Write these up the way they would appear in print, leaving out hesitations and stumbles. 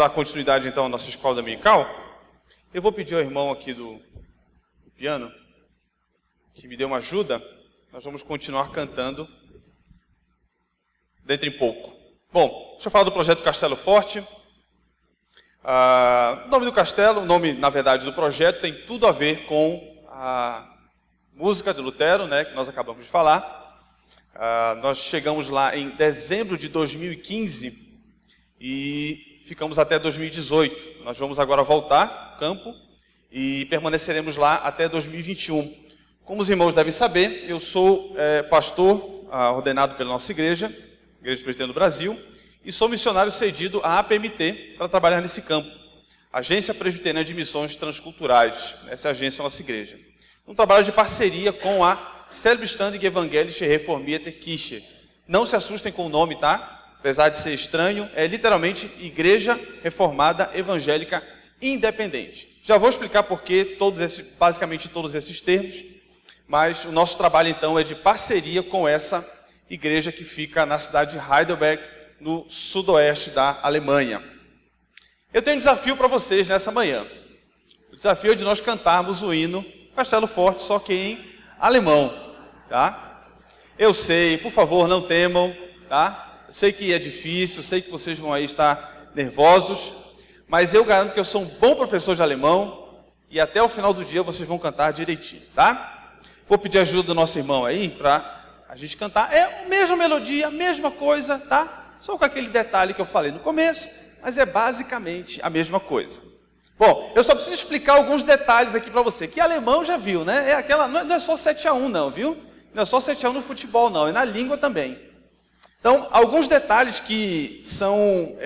dar continuidade então à nossa escola dominical. Eu vou pedir ao irmão aqui do piano que me dê uma ajuda. Nós vamos continuar cantando dentro em pouco. Bom, deixa eu falar do projeto Castelo Forte. O nome do castelo, o nome, na verdade, do projeto tem tudo a ver com a música de Lutero, né, que nós acabamos de falar. Nós chegamos lá em dezembro de 2015 e ficamos até 2018. Nós vamos agora voltar ao campo e permaneceremos lá até 2021. Como os irmãos devem saber, eu sou pastor ordenado pela nossa Igreja Presbiteriana do Brasil, e sou missionário cedido à APMT para trabalhar nesse campo. Agência Presbiteriana de Missões Transculturais. Essa é a agência da nossa igreja. Um trabalho de parceria com a Selbstständige Evangelische Reformierte Kirche. Não se assustem com o nome, tá? Apesar de ser estranho, é literalmente Igreja Reformada Evangélica Independente. Já vou explicar por que basicamente todos esses termos, mas o nosso trabalho então é de parceria com essa igreja que fica na cidade de Heidelberg, no sudoeste da Alemanha. Eu tenho um desafio para vocês nessa manhã. O desafio é de nós cantarmos o hino Castelo Forte, só que em alemão, tá? Eu sei, por favor, não temam, tá? Eu sei que é difícil, sei que vocês vão aí estar nervosos, mas eu garanto que eu sou um bom professor de alemão e até o final do dia vocês vão cantar direitinho, tá? Vou pedir ajuda do nosso irmão aí para a gente cantar. É a mesma melodia, a mesma coisa, tá? Só com aquele detalhe que eu falei no começo, mas é basicamente a mesma coisa. Bom, eu só preciso explicar alguns detalhes aqui para você, que alemão já viu, né? É aquela, não é só 7-1 não, viu? Não é só 7-1 no futebol não, é na língua também. Então, alguns detalhes que são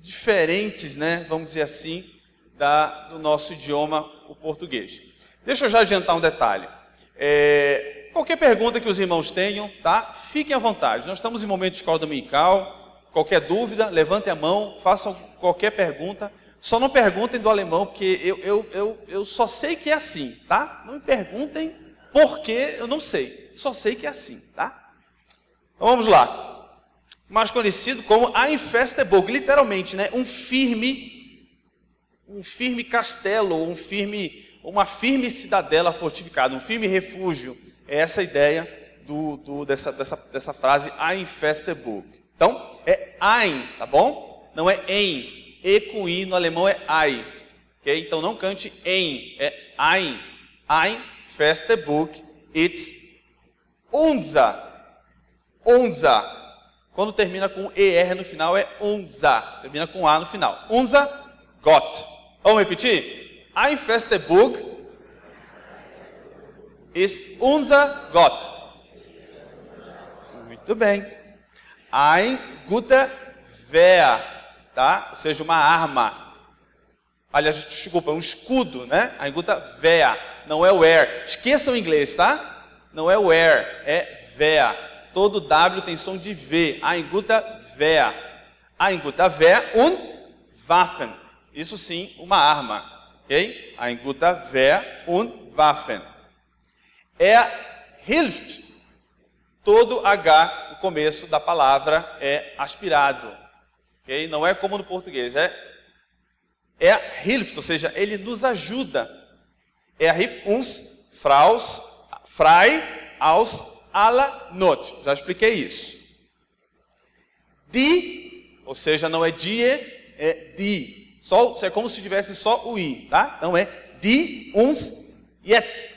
diferentes, né? Vamos dizer assim, do nosso idioma, o português. Deixa eu já adiantar um detalhe. Qualquer pergunta que os irmãos tenham, tá? Fiquem à vontade. Nós estamos em momento de escola dominical. Qualquer dúvida, levantem a mão, façam qualquer pergunta. Só não perguntem do alemão, porque eu só sei que é assim, tá? Não me perguntem por que eu não sei. Só sei que é assim, tá? Então vamos lá. Mais conhecido como Ein Festburg, literalmente, né? Um firme castelo, uma firme cidadela fortificada, um firme refúgio. É essa a ideia dessa frase Ein Festburg. Então, é Ein, tá bom? Não é em. E com I no alemão é Ei. Okay? Então, não cante em, é Ein. Ein Festburg, it's unser. Quando termina com ER no final, é unser. Termina com A no final. Unser Gott. Vamos repetir? Ein Festburg ist unser Gott. Muito bem. Ein guter Wehr, tá? Ou seja, uma arma. Aliás, desculpa, um escudo, né? Ein guter Wehr. Não é Wehr. Esqueçam o inglês, tá? Não é Wehr, é Wehr. Todo W tem som de V. Ein guter Wehr. Ein guter Wehr und Waffen. Isso sim, uma arma. Ok? Ein guter Wehr und Waffen. Hilft. Todo H, o começo da palavra, é aspirado. Okay? Não é como no português. Hilft, ou seja, ele nos ajuda. Hilft uns frei aus aller Not. Já expliquei isso. Die, ou seja, não é die, é die. É como se tivesse só o i, tá? Então é die uns jetzt.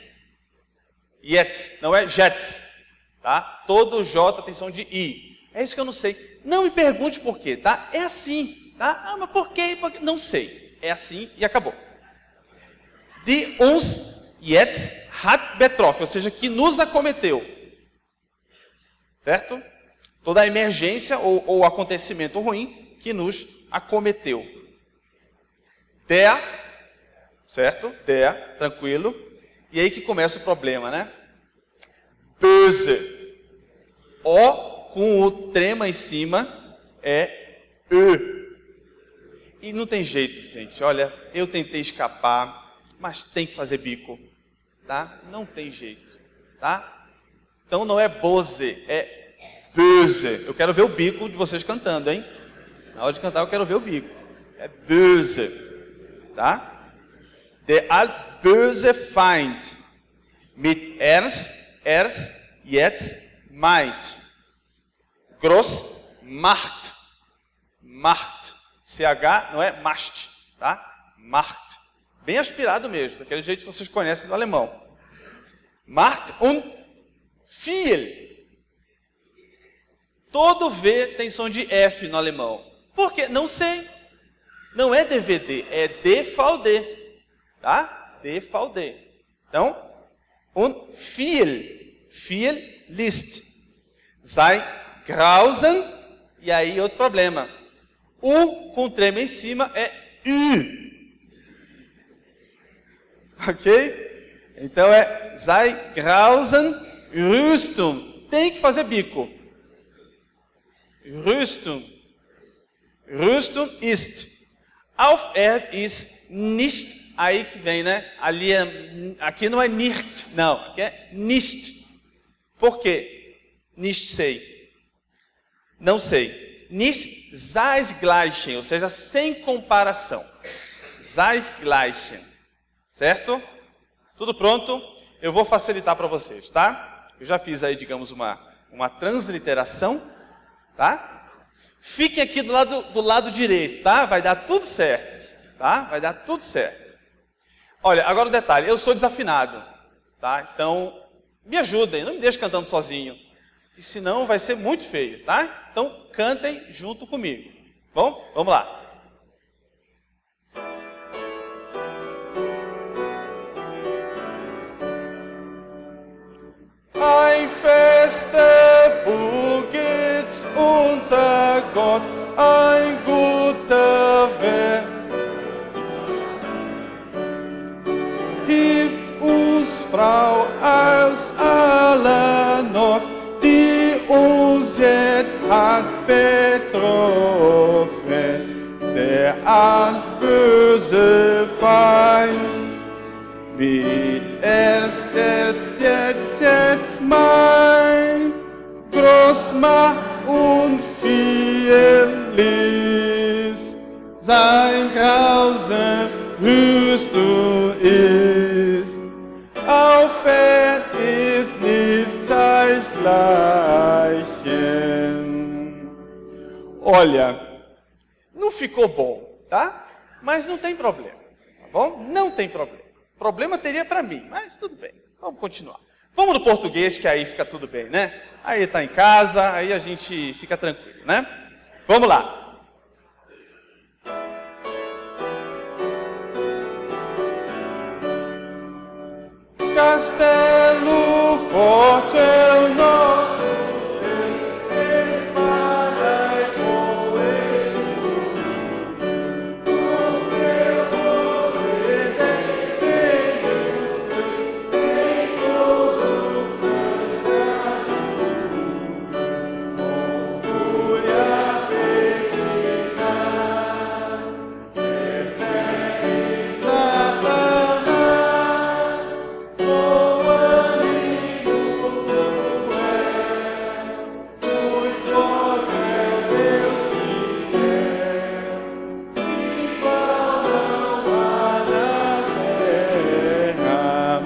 Jetzt, não é jet, tá? Todo J tem som de I. É isso que eu não sei. Não me pergunte por quê, tá? É assim, tá? Ah, mas por quê? Não sei. É assim e acabou. Die uns jetzt hat betroffen, ou seja, que nos acometeu. Certo? Toda a emergência ou acontecimento ruim que nos acometeu. Der, certo? Der, tranquilo. E aí que começa o problema, né? Böse. O com o trema em cima é Ö. E não tem jeito, gente. Olha, eu tentei escapar, mas tem que fazer bico, tá? Não tem jeito, tá? Então não é Bose, é Böse. Eu quero ver o bico de vocês cantando, hein? Na hora de cantar eu quero ver o bico. é böse, tá? Der allböse Feind mit erst, jetzt, meint. Groß, Macht. Macht. CH não é Macht, tá? Macht. Bem aspirado mesmo, daquele jeito que vocês conhecem do alemão. Macht und viel. Todo V tem som de F no alemão. Por quê? Não sei. Não é DVD, é DVD. Tá? DVD. Então, und viel. Viel List. Sei grausen. E aí, outro problema. U com trema em cima é Ü. Ok? Então é sei grausen, Rüstung. Tem que fazer bico. Rüstung. Rüstung ist. Auf Erd ist nicht. Aí que vem, né? Ali aqui não é nicht. Não, aqui é nicht. Por quê? Nicht sei. Não sei. Nicht seinesgleichen, ou seja, sem comparação. Seinesgleichen. Certo? Tudo pronto? Eu vou facilitar para vocês, tá? Eu já fiz aí, digamos, uma transliteração, tá? Fiquem aqui do lado direito, tá? Vai dar tudo certo, tá? Vai dar tudo certo. Olha, agora o detalhe, eu sou desafinado, tá? Então, me ajudem, não me deixem cantando sozinho, que senão vai ser muito feio, tá? Então, cantem junto comigo. Bom, vamos lá. Ein fester Burg ist unser Gott, ein guter Wehr. Hilft uns Frau aus aller Not, die uns jetzt hat betroffen, der böse Feind. Mit jetzt mein Großmacht und viel Lies, sein Grausen Rüstung ist, auf Erd ist nicht seinesgleichen. Olha, não ficou bom, tá? Mas não tem problema, tá bom? Não tem problema. Problema teria para mim, mas tudo bem. Vamos continuar. Vamos no português, que aí fica tudo bem, né? Aí está em casa, aí a gente fica tranquilo, né? Vamos lá. Castelo forte é o nosso.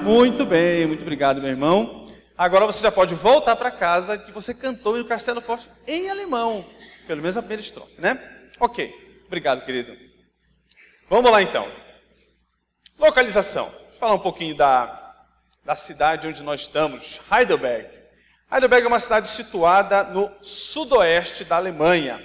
Muito bem, muito obrigado, meu irmão. Agora você já pode voltar para casa que você cantou no Castelo Forte em alemão. Pelo menos a primeira estrofe, né? Ok, obrigado, querido. Vamos lá, então. Localização. Deixa eu falar um pouquinho da cidade onde nós estamos, Heidelberg. Heidelberg é uma cidade situada no sudoeste da Alemanha.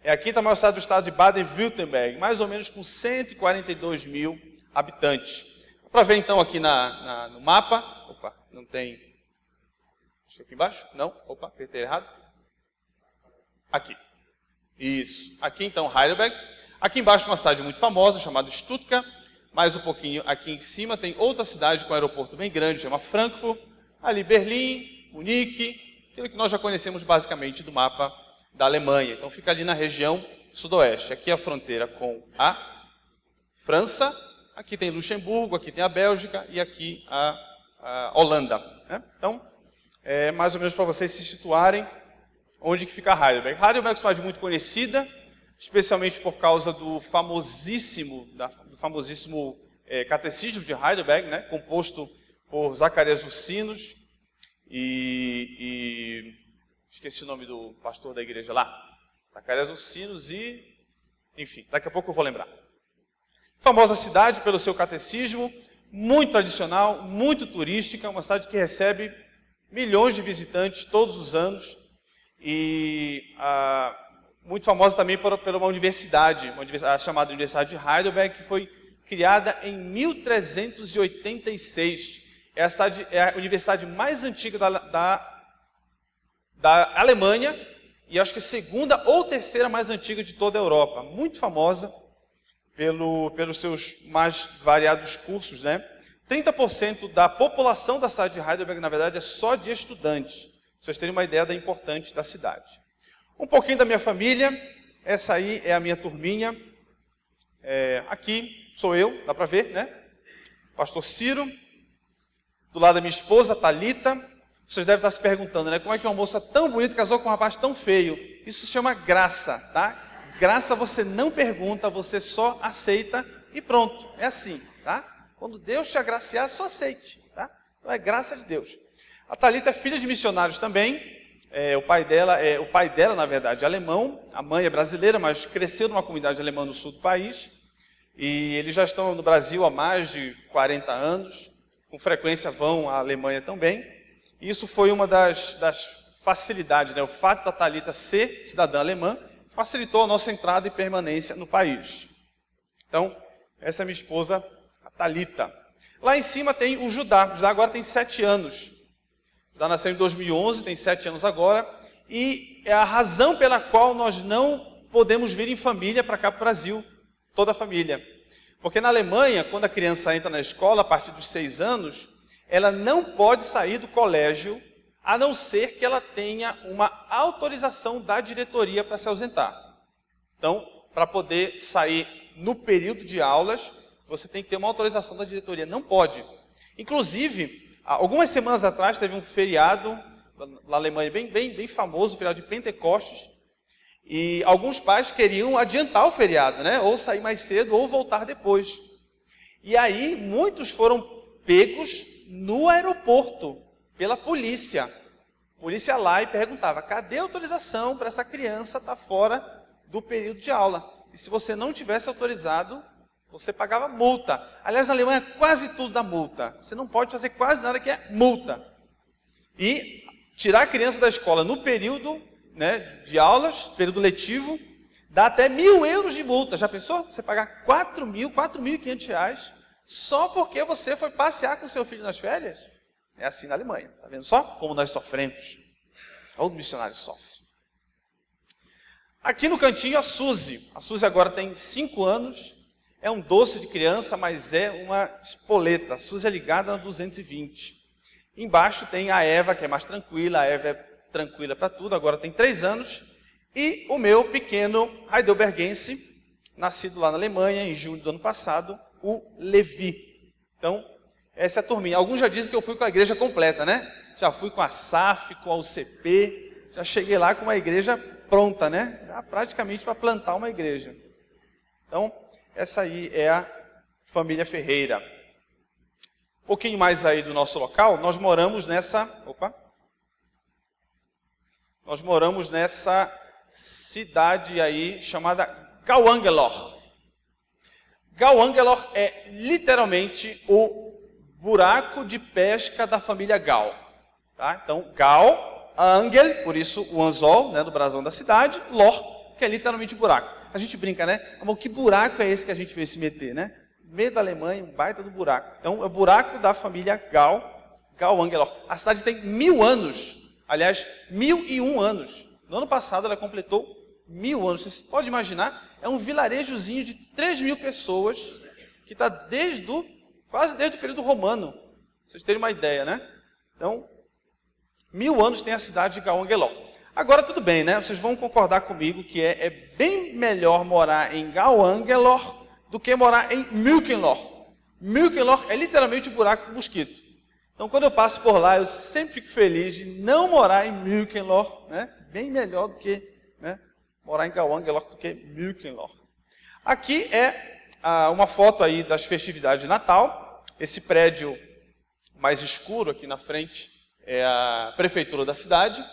É a quinta maior cidade do estado de Baden-Württemberg, mais ou menos com 142 mil habitantes. Para ver então aqui no mapa, opa, não tem, deixa aqui embaixo, não, opa, apertei errado, aqui, isso, aqui então Heidelberg, aqui embaixo uma cidade muito famosa chamada Stuttgart, mais um pouquinho aqui em cima tem outra cidade com um aeroporto bem grande, chama Frankfurt, ali Berlim, Munique, aquilo que nós já conhecemos basicamente do mapa da Alemanha, então fica ali na região sudoeste, aqui é a fronteira com a França, aqui tem Luxemburgo, aqui tem a Bélgica e aqui a Holanda. Né? Então, mais ou menos para vocês se situarem onde que fica Heidelberg. Heidelberg é uma cidade muito conhecida, especialmente por causa do famosíssimo Catecismo de Heidelberg, né, composto por Zacarias Ursinos e esqueci o nome do pastor da igreja lá, Zacarias Ursinos e, enfim, daqui a pouco eu vou lembrar. Famosa cidade pelo seu catecismo, muito tradicional, muito turística, uma cidade que recebe milhões de visitantes todos os anos e muito famosa também por uma universidade, chamada Universidade de Heidelberg, que foi criada em 1386. É a universidade mais antiga da Alemanha e acho que a segunda ou terceira mais antiga de toda a Europa. Muito famosa pelos seus mais variados cursos, né? 30% da população da cidade de Heidelberg, na verdade, é só de estudantes. Pra vocês terem uma ideia da importância da cidade. Um pouquinho da minha família. Essa aí é a minha turminha. Aqui sou eu, dá para ver, né? Pastor Ciro. Do lado da minha esposa, Thalita. Vocês devem estar se perguntando, né? Como é que uma moça tão bonita casou com um rapaz tão feio? Isso se chama graça, tá? Graça você não pergunta, você só aceita e pronto. É assim, tá? Quando Deus te agraciar, só aceite, tá? Então é graça de Deus. A Thalita é filha de missionários também. O pai dela, na verdade, é alemão. A mãe é brasileira, mas cresceu numa comunidade alemã no sul do país. E eles já estão no Brasil há mais de 40 anos. Com frequência vão à Alemanha também. E isso foi uma das facilidades, né? O fato da Thalita ser cidadã alemã facilitou a nossa entrada e permanência no país. Então, essa é minha esposa, a Thalita. Lá em cima tem o Judá. O Judá agora tem 7 anos. O Judá nasceu em 2011, tem 7 anos agora. E é a razão pela qual nós não podemos vir em família para cá para o Brasil. Toda a família. Porque na Alemanha, quando a criança entra na escola, a partir dos 6 anos, ela não pode sair do colégio, a não ser que ela tenha uma autorização da diretoria para se ausentar. Então, para poder sair no período de aulas, você tem que ter uma autorização da diretoria. Não pode. Inclusive, algumas semanas atrás, teve um feriado na Alemanha bem famoso, o feriado de Pentecostes, e alguns pais queriam adiantar o feriado, né? Ou sair mais cedo, ou voltar depois. E aí, muitos foram pegos no aeroporto, pela polícia. A polícia lá e perguntava, cadê a autorização para essa criança estar fora do período de aula? E se você não tivesse autorizado, você pagava multa. Aliás, na Alemanha, quase tudo dá multa. Você não pode fazer quase nada que é multa. E tirar a criança da escola no período, né, de aulas, período letivo, dá até 1.000 euros de multa. Já pensou? Você pagar 4.500 reais só porque você foi passear com seu filho nas férias? É assim na Alemanha. Está vendo só como nós sofremos? Todo missionário sofre. Aqui no cantinho a Suzy. A Suzy agora tem 5 anos. É um doce de criança, mas é uma espoleta. A Suzy é ligada na 220. Embaixo tem a Eva, que é mais tranquila. A Eva é tranquila para tudo, agora tem 3 anos. E o meu pequeno heidelbergense, nascido lá na Alemanha, em julho do ano passado, o Levi. Então, essa é a turminha. Alguns já dizem que eu fui com a igreja completa, né? Já fui com a SAF, com a UCP, já cheguei lá com uma igreja pronta, né? Já praticamente para plantar uma igreja. Então, essa aí é a família Ferreira. Um pouquinho mais aí do nosso local, nós moramos nessa cidade aí chamada Gauangelor. Gauangelor é literalmente o buraco de pesca da família Gal. Tá? Então, Gal, Angel, por isso o anzol, né, do brasão da cidade, Lor, que é literalmente buraco. A gente brinca, né? Amor, que buraco é esse que a gente veio se meter, né? No meio da Alemanha, um baita do buraco. Então, é o buraco da família Gal, Gauangelor. A cidade tem 1000 anos. Aliás, 1001 anos. No ano passado ela completou 1000 anos. Você pode imaginar? É um vilarejozinho de 3.000 pessoas que está quase desde o período romano. Pra vocês terem uma ideia, né? Então, 1000 anos tem a cidade de Gauangelor. Agora tudo bem, né? Vocês vão concordar comigo que é bem melhor morar em Gauangelor do que morar em Milkenlor. Milkenlor é literalmente o buraco do mosquito. Então, quando eu passo por lá, eu sempre fico feliz de não morar em Milkenlor, né? Bem melhor do que, né, morar em Gauang é melhor do que München. Aqui é uma foto aí das festividades de Natal. Esse prédio mais escuro aqui na frente é a prefeitura da cidade.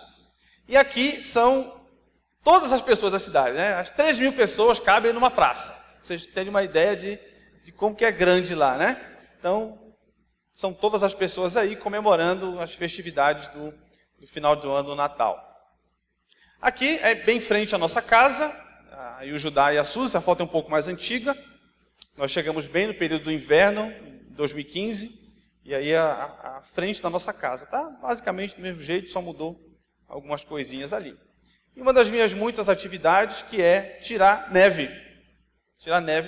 E aqui são todas as pessoas da cidade, né? As 3.000 pessoas cabem numa praça. Vocês terem uma ideia de como que é grande lá, né? Então, são todas as pessoas aí comemorando as festividades do final do ano, do Natal. Aqui é bem em frente à nossa casa, aí o Judá e a Suzy, essa foto é um pouco mais antiga. Nós chegamos bem no período do inverno, 2015, e aí a frente da nossa casa está basicamente do mesmo jeito, só mudou algumas coisinhas ali. E uma das minhas muitas atividades que é tirar neve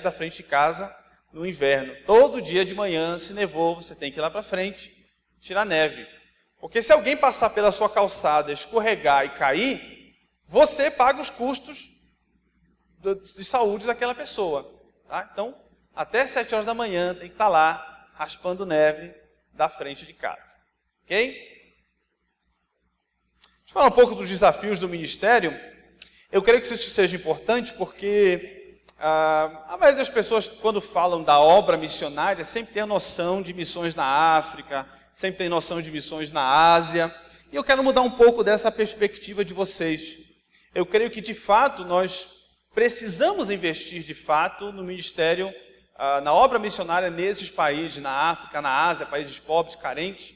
da frente de casa no inverno. Todo dia de manhã, se nevou, você tem que ir lá para frente tirar neve. Porque se alguém passar pela sua calçada, escorregar e cair, você paga os custos de saúde daquela pessoa. Tá? Então, até 7 horas da manhã tem que estar lá raspando neve da frente de casa. Ok? Deixa eu falar um pouco dos desafios do ministério. Eu creio que isso seja importante porque a maioria das pessoas, quando falam da obra missionária, sempre tem a noção de missões na África, sempre tem noção de missões na Ásia. E eu quero mudar um pouco dessa perspectiva de vocês. Eu creio que, de fato, nós precisamos investir, de fato, no ministério, na obra missionária nesses países, na África, na Ásia, países pobres, carentes.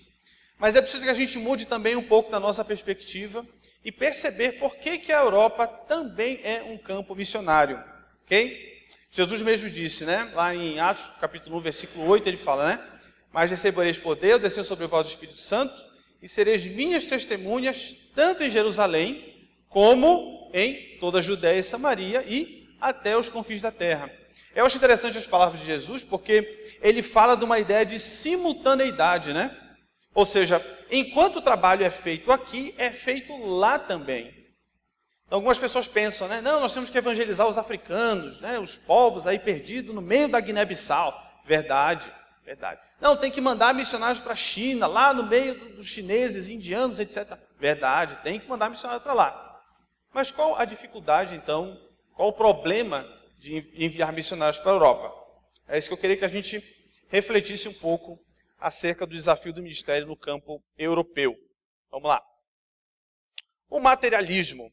Mas é preciso que a gente mude também um pouco da nossa perspectiva e perceber por que a Europa também é um campo missionário. Ok? Jesus mesmo disse, né? Lá em Atos, capítulo 1, versículo 8, ele fala, né? Mas recebereis poder, descer sobre vós o Espírito Santo, e sereis minhas testemunhas, tanto em Jerusalém, como em toda a Judéia e Samaria, e até os confins da terra. Eu acho interessante as palavras de Jesus, porque ele fala de uma ideia de simultaneidade, né? Ou seja, enquanto o trabalho é feito aqui, é feito lá também. Então, algumas pessoas pensam, né? Não, nós temos que evangelizar os africanos, né? Os povos aí perdidos no meio da Guiné-Bissau. Verdade, verdade. Não, tem que mandar missionários para a China, lá no meio dos chineses, indianos, etc. Verdade, tem que mandar missionários para lá. Mas qual a dificuldade, então? Qual o problema de enviar missionários para a Europa? É isso que eu queria que a gente refletisse um pouco acerca do desafio do ministério no campo europeu. Vamos lá. O materialismo.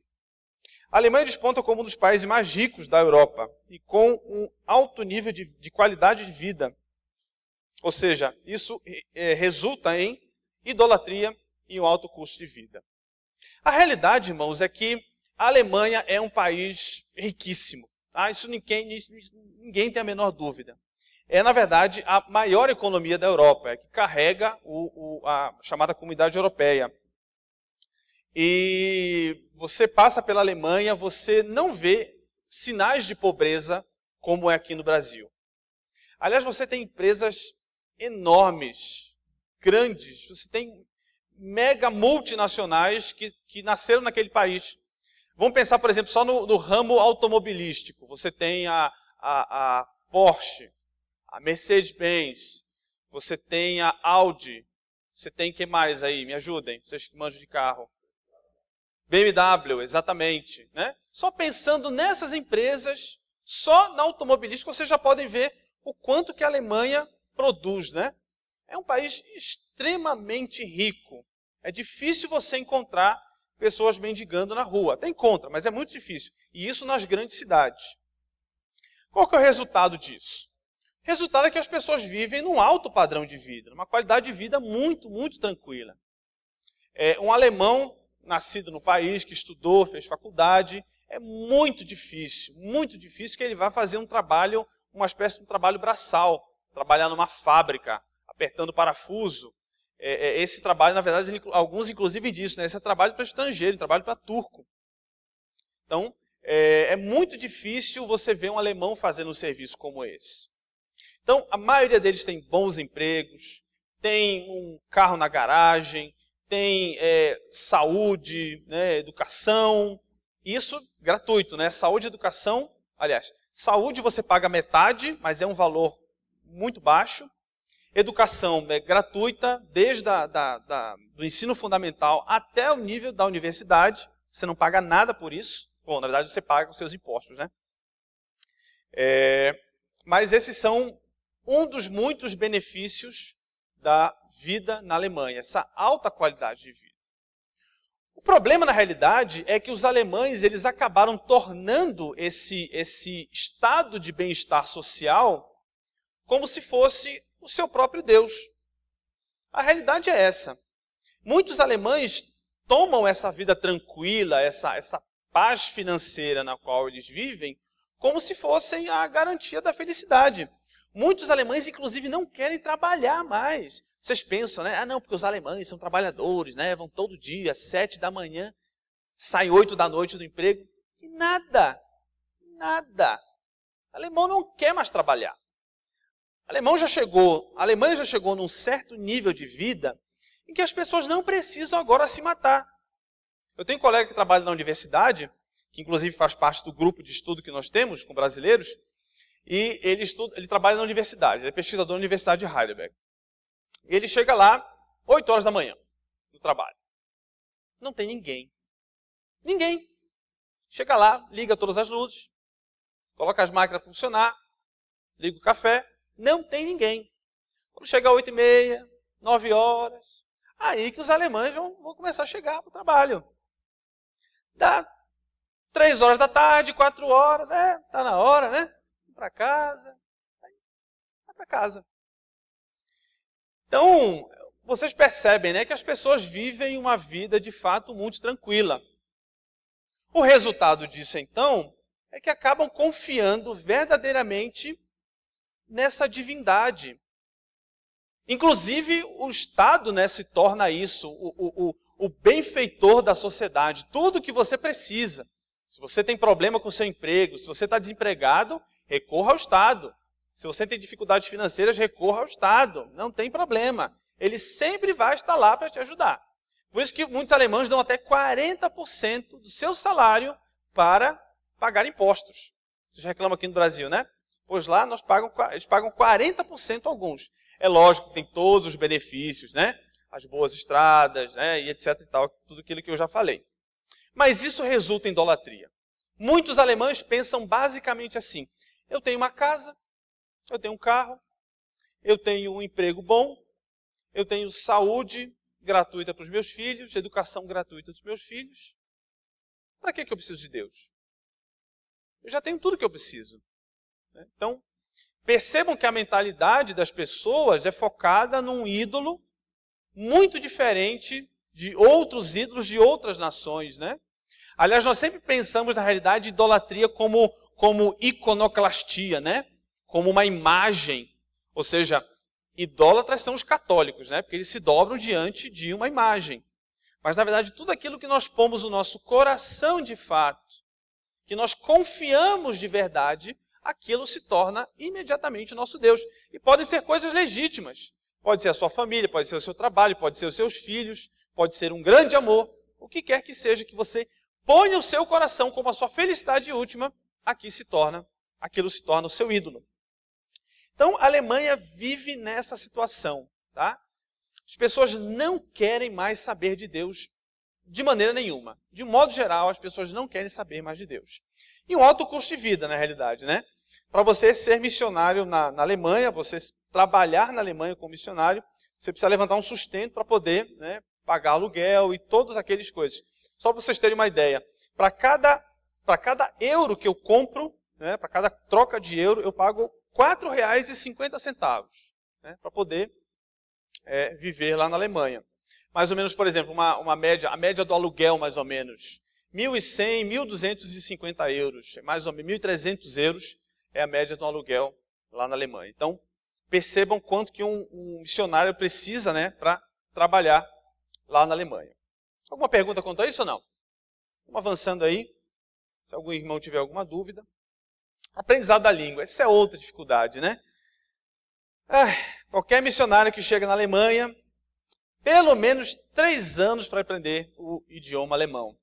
A Alemanha desponta como um dos países mais ricos da Europa e com um alto nível de qualidade de vida. Ou seja, isso resulta em idolatria e um alto custo de vida. A realidade, irmãos, é que a Alemanha é um país riquíssimo. Tá? Isso ninguém tem a menor dúvida. É, na verdade, a maior economia da Europa, que carrega a chamada Comunidade Europeia. E você passa pela Alemanha, você não vê sinais de pobreza como é aqui no Brasil. Aliás, você tem empresas enormes, grandes, você tem mega multinacionais que nasceram naquele país. Vamos pensar, por exemplo, só no ramo automobilístico. Você tem a Porsche, a Mercedes-Benz, você tem a Audi, você tem o que mais aí? Me ajudem, vocês que manjam de carro. BMW, exatamente. Né? Só pensando nessas empresas, só na automobilística, vocês já podem ver o quanto que a Alemanha produz. Né? É um país extremamente rico. É difícil você encontrar pessoas mendigando na rua. Até encontra, mas é muito difícil. E isso nas grandes cidades. Qual que é o resultado disso? O resultado é que as pessoas vivem num alto padrão de vida, numa qualidade de vida muito, muito tranquila. Um alemão nascido no país, que estudou, fez faculdade, é muito difícil que ele vá fazer um trabalho, uma espécie de um trabalho braçal, trabalhar numa fábrica, apertando parafuso. Esse trabalho, na verdade, alguns inclusive dizem, né? Esse é trabalho para estrangeiro, trabalho para turco. Então, é muito difícil você ver um alemão fazendo um serviço como esse. Então, a maioria deles tem bons empregos, tem um carro na garagem, tem saúde, né, educação, isso gratuito, né? Saúde e educação, aliás, saúde você paga metade, mas é um valor muito baixo. Educação é gratuita, desde do ensino fundamental até o nível da universidade, você não paga nada por isso. Bom, na verdade você paga os seus impostos, né? Mas esses são um dos muitos benefícios da vida na Alemanha, essa alta qualidade de vida. O problema, na realidade, é que os alemães eles acabaram tornando esse estado de bem-estar social como se fosse o seu próprio Deus. A realidade é essa. Muitos alemães tomam essa vida tranquila, essa paz financeira na qual eles vivem, como se fossem a garantia da felicidade. Muitos alemães, inclusive, não querem trabalhar mais. Vocês pensam, né? Ah, não, porque os alemães são trabalhadores, né? Vão todo dia, 7 da manhã, saem 8 da noite do emprego. E nada. O alemão não quer mais trabalhar. A Alemanha já chegou num certo nível de vida em que as pessoas não precisam agora se matar. Eu tenho um colega que trabalha na universidade, que inclusive faz parte do grupo de estudo que nós temos com brasileiros, e ele trabalha na universidade, ele é pesquisador na Universidade de Heidelberg. E ele chega lá, 8 horas da manhã, no trabalho. Não tem ninguém. Ninguém. Chega lá, liga todas as luzes, coloca as máquinas a funcionar, liga o café, não tem ninguém. Quando chega às 8h30, 9 horas, aí que os alemães vão começar a chegar para o trabalho. Dá 3 horas da tarde, 4 horas, está na hora, né? Vai para casa. Vai para casa. Então, vocês percebem, né, que as pessoas vivem uma vida de fato muito tranquila. O resultado disso, então, é que acabam confiando verdadeiramente nessa divindade. Inclusive, o Estado, né, se torna isso, o benfeitor da sociedade. Tudo que você precisa. Se você tem problema com o seu emprego, se você está desempregado, recorra ao Estado. Se você tem dificuldades financeiras, recorra ao Estado. Não tem problema. Ele sempre vai estar lá para te ajudar. Por isso que muitos alemães dão até 40% do seu salário para pagar impostos. Vocês reclamam aqui no Brasil, né? Pois lá eles pagam 40% alguns. É lógico que tem todos os benefícios, né? As boas estradas, né? E etc e tal, tudo aquilo que eu já falei. Mas isso resulta em idolatria. Muitos alemães pensam basicamente assim: eu tenho uma casa, eu tenho um carro, eu tenho um emprego bom, eu tenho saúde gratuita para os meus filhos, educação gratuita dos meus filhos. Para que eu preciso de Deus? Eu já tenho tudo que eu preciso. Então, percebam que a mentalidade das pessoas é focada num ídolo muito diferente de outros ídolos de outras nações, né? Aliás, nós sempre pensamos na realidade de idolatria como iconoclastia, né? Como uma imagem. Ou seja, idólatras são os católicos, né? Porque eles se dobram diante de uma imagem. Mas, na verdade, tudo aquilo que nós pomos no nosso coração de fato, que nós confiamos de verdade, aquilo se torna imediatamente nosso Deus. E podem ser coisas legítimas. Pode ser a sua família, pode ser o seu trabalho, pode ser os seus filhos, pode ser um grande amor. O que quer que seja que você ponha o seu coração como a sua felicidade última, aquilo se torna o seu ídolo. Então, a Alemanha vive nessa situação, tá? As pessoas não querem mais saber de Deus de maneira nenhuma. De um modo geral, as pessoas não querem saber mais de Deus. E um alto custo de vida, na realidade, né? Para você ser missionário na Alemanha, você trabalhar na Alemanha como missionário, você precisa levantar um sustento para poder, né, pagar aluguel e todas aquelas coisas. Só para vocês terem uma ideia, para cada euro que eu compro, né, para cada troca de euro, eu pago R$ 4,50, né, para poder viver lá na Alemanha. Mais ou menos, por exemplo, a média do aluguel, mais ou menos, 1.100, 1.250 euros, mais ou menos 1.300 euros é a média do aluguel lá na Alemanha. Então, percebam quanto que um missionário precisa, né, para trabalhar lá na Alemanha. Alguma pergunta quanto a isso ou não? Vamos avançando aí, se algum irmão tiver alguma dúvida. Aprendizado da língua, essa é outra dificuldade, né? Qualquer missionário que chega na Alemanha, pelo menos 3 anos para aprender o idioma alemão.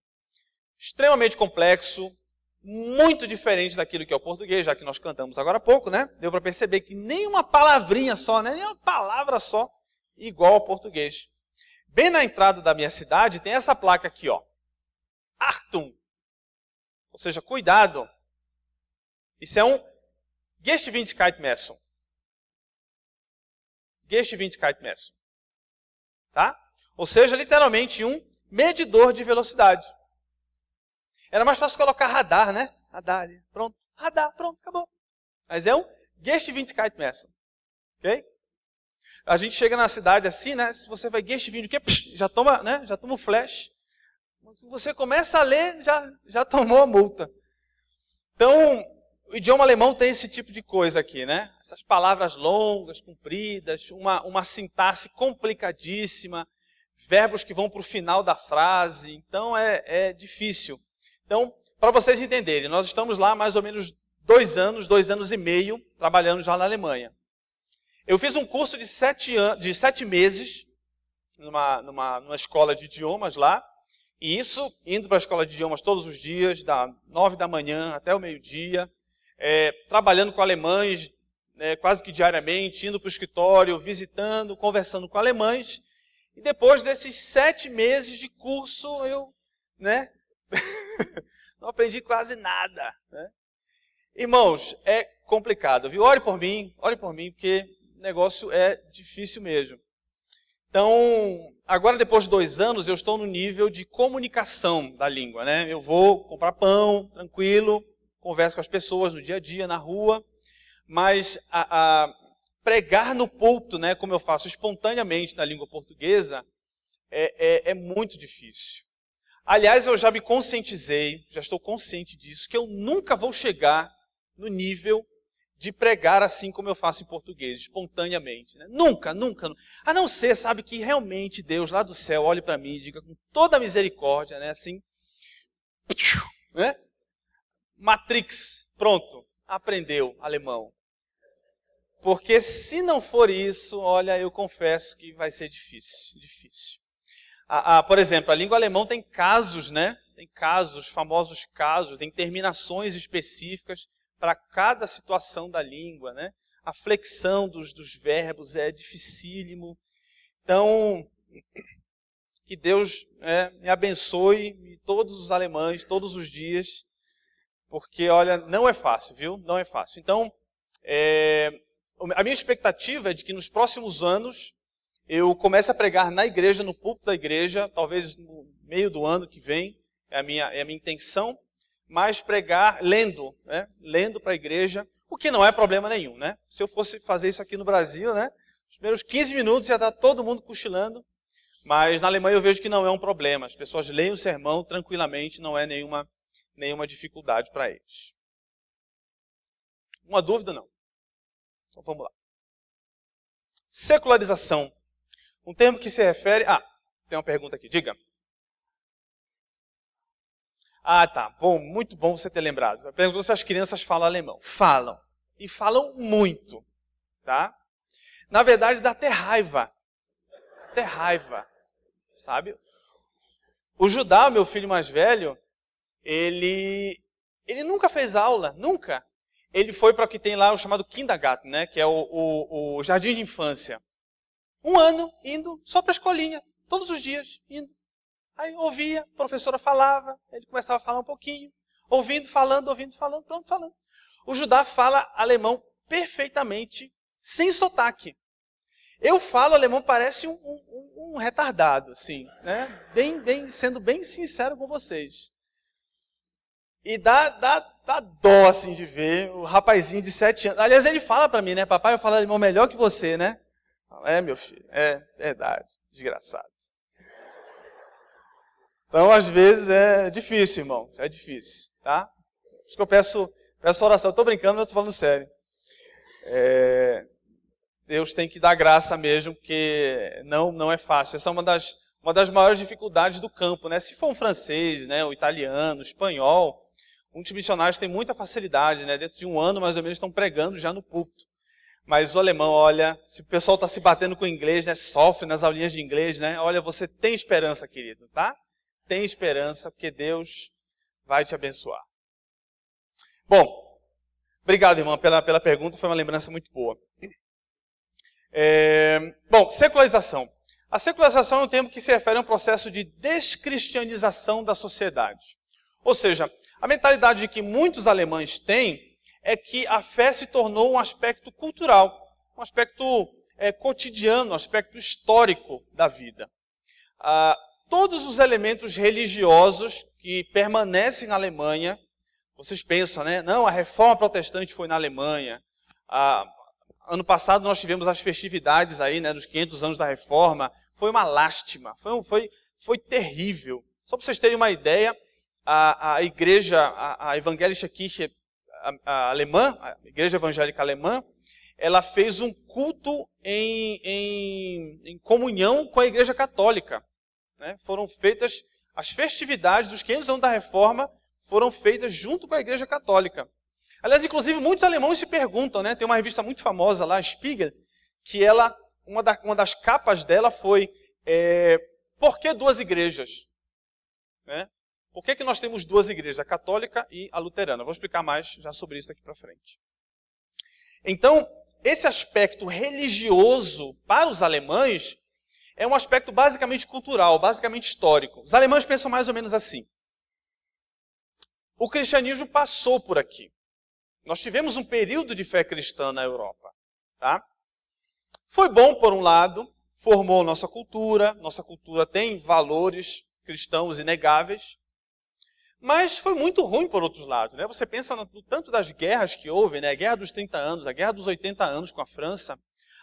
Extremamente complexo, muito diferente daquilo que é o português, já que nós cantamos agora há pouco, né? Deu para perceber que nem uma palavrinha só, né? Nem uma palavra só, igual ao português. Bem na entrada da minha cidade tem essa placa aqui, ó. Achtung. Ou seja, cuidado. Isso é um Geschwindigkeitsmessung. Geschwindigkeitsmessung. Tá? Ou seja, literalmente um medidor de velocidade. Era mais fácil colocar radar, né? Radar ali. Pronto. Radar, pronto, acabou. Mas é um Geschwindigkeitsmessung. Ok? A gente chega na cidade assim, né? Se você vai Geschwindigkeit, já toma, né? Já toma o flash. Você começa a ler, já tomou a multa. Então, o idioma alemão tem esse tipo de coisa aqui, né? Essas palavras longas, compridas, uma sintaxe complicadíssima, verbos que vão para o final da frase. Então, é difícil. Então, para vocês entenderem, nós estamos lá mais ou menos 2 anos e meio, trabalhando já na Alemanha. Eu fiz um curso de 7 meses, numa escola de idiomas lá, e isso, indo para a escola de idiomas todos os dias, da 9 da manhã até o meio-dia, trabalhando com alemães quase que diariamente, indo para o escritório, visitando, conversando com alemães, e depois desses 7 meses de curso, eu, né, não aprendi quase nada, né? Irmãos, é complicado, viu? Ore por mim, porque o negócio é difícil mesmo. Então, agora depois de 2 anos, eu estou no nível de comunicação da língua, né? Eu vou comprar pão, tranquilo, converso com as pessoas no dia a dia, na rua, mas pregar no púlpito, né, como eu faço espontaneamente na língua portuguesa, é muito difícil. Aliás, eu já me conscientizei, já estou consciente disso, que eu nunca vou chegar no nível de pregar assim como eu faço em português, espontaneamente. Né? Nunca. A não ser, sabe, que realmente Deus lá do céu olhe para mim e diga com toda a misericórdia, né, assim, né? Matrix, pronto, aprendeu alemão. Porque se não for isso, olha, eu confesso que vai ser difícil. Por exemplo, a língua alemã tem casos, né? Tem casos, famosos casos, tem terminações específicas para cada situação da língua, né? A flexão dos verbos é dificílimo. Então, que Deus me abençoe e todos os alemães, todos os dias, porque, olha, não é fácil, viu? Não é fácil. Então, a minha expectativa é de que nos próximos anos eu comece a pregar na igreja, no púlpito da igreja, talvez no meio do ano que vem, é a minha intenção, mas pregar lendo, né? Lendo para a igreja, o que não é problema nenhum, né? Se eu fosse fazer isso aqui no Brasil, né? Os primeiros 15 minutos ia estar todo mundo cochilando, mas na Alemanha eu vejo que não é um problema. As pessoas leem o sermão tranquilamente, não é nenhuma dificuldade para eles. Uma dúvida, não? Então vamos lá. Secularização. Um termo que se refere... tem uma pergunta aqui, diga. Tá. Bom, muito bom você ter lembrado. Perguntou se as crianças falam alemão. Falam. E falam muito. Tá? Na verdade, dá até raiva. Até raiva. Sabe? O Judá, meu filho mais velho, ele nunca fez aula. Nunca. Ele foi para o que tem lá o chamado Kindergarten, né? Que é o jardim de infância. 1 ano indo só para a escolinha. Todos os dias indo. Aí ouvia, a professora falava, ele começava a falar um pouquinho, ouvindo, falando, pronto, falando. O Judá fala alemão perfeitamente, sem sotaque. Eu falo alemão, parece um retardado, assim, né? Sendo bem sincero com vocês. E dá dó, assim, de ver o rapazinho de 7 anos. Aliás, ele fala para mim, né? Papai, eu falo alemão melhor que você, né? Meu filho, é verdade, desgraçado. Então, às vezes, é difícil, irmão. É difícil, tá? Por isso que eu peço oração. Eu estou brincando, mas eu estou falando sério. Deus tem que dar graça mesmo, porque não é fácil. Essa é uma das maiores dificuldades do campo, né? Se for um francês, né, o italiano, o espanhol, muitos missionários têm muita facilidade, né? Dentro de 1 ano, mais ou menos, estão pregando já no púlpito. Mas o alemão, olha, se o pessoal está se batendo com o inglês, né, sofre nas aulinhas de inglês, né? Olha, você tem esperança, querido, tá? Tem esperança, porque Deus vai te abençoar. Bom, obrigado, irmã, pela pergunta, foi uma lembrança muito boa. Bom, secularização. A secularização é um termo que se refere a um processo de descristianização da sociedade. Ou seja, A mentalidade que muitos alemães têm é que a fé se tornou um aspecto cultural, um aspecto cotidiano, um aspecto histórico da vida. Todos os elementos religiosos que permanecem na Alemanha, vocês pensam, né? Não, a reforma protestante foi na Alemanha. Ano passado nós tivemos as festividades aí, né, dos 500 anos da reforma. Foi uma lástima, foi terrível. Só para vocês terem uma ideia, a igreja, a Evangelische Kirche alemã, a igreja evangélica alemã, ela fez um culto em comunhão com a igreja católica. Né? Foram feitas as festividades dos 500 anos da reforma, foram feitas junto com a igreja católica. Aliás, inclusive, muitos alemães se perguntam, né? Tem uma revista muito famosa lá, Spiegel, que uma das capas dela foi por que duas igrejas? Né? Por que nós temos duas igrejas, a católica e a luterana? Vou explicar mais já sobre isso daqui para frente. Então, esse aspecto religioso para os alemães é um aspecto basicamente cultural, basicamente histórico. Os alemães pensam mais ou menos assim. O cristianismo passou por aqui. Nós tivemos um período de fé cristã na Europa. Tá? Foi bom, por um lado, formou nossa cultura tem valores cristãos inegáveis, mas foi muito ruim por outros lados. Né? Você pensa no tanto das guerras que houve, né? A Guerra dos 30 anos, a Guerra dos 80 anos com a França,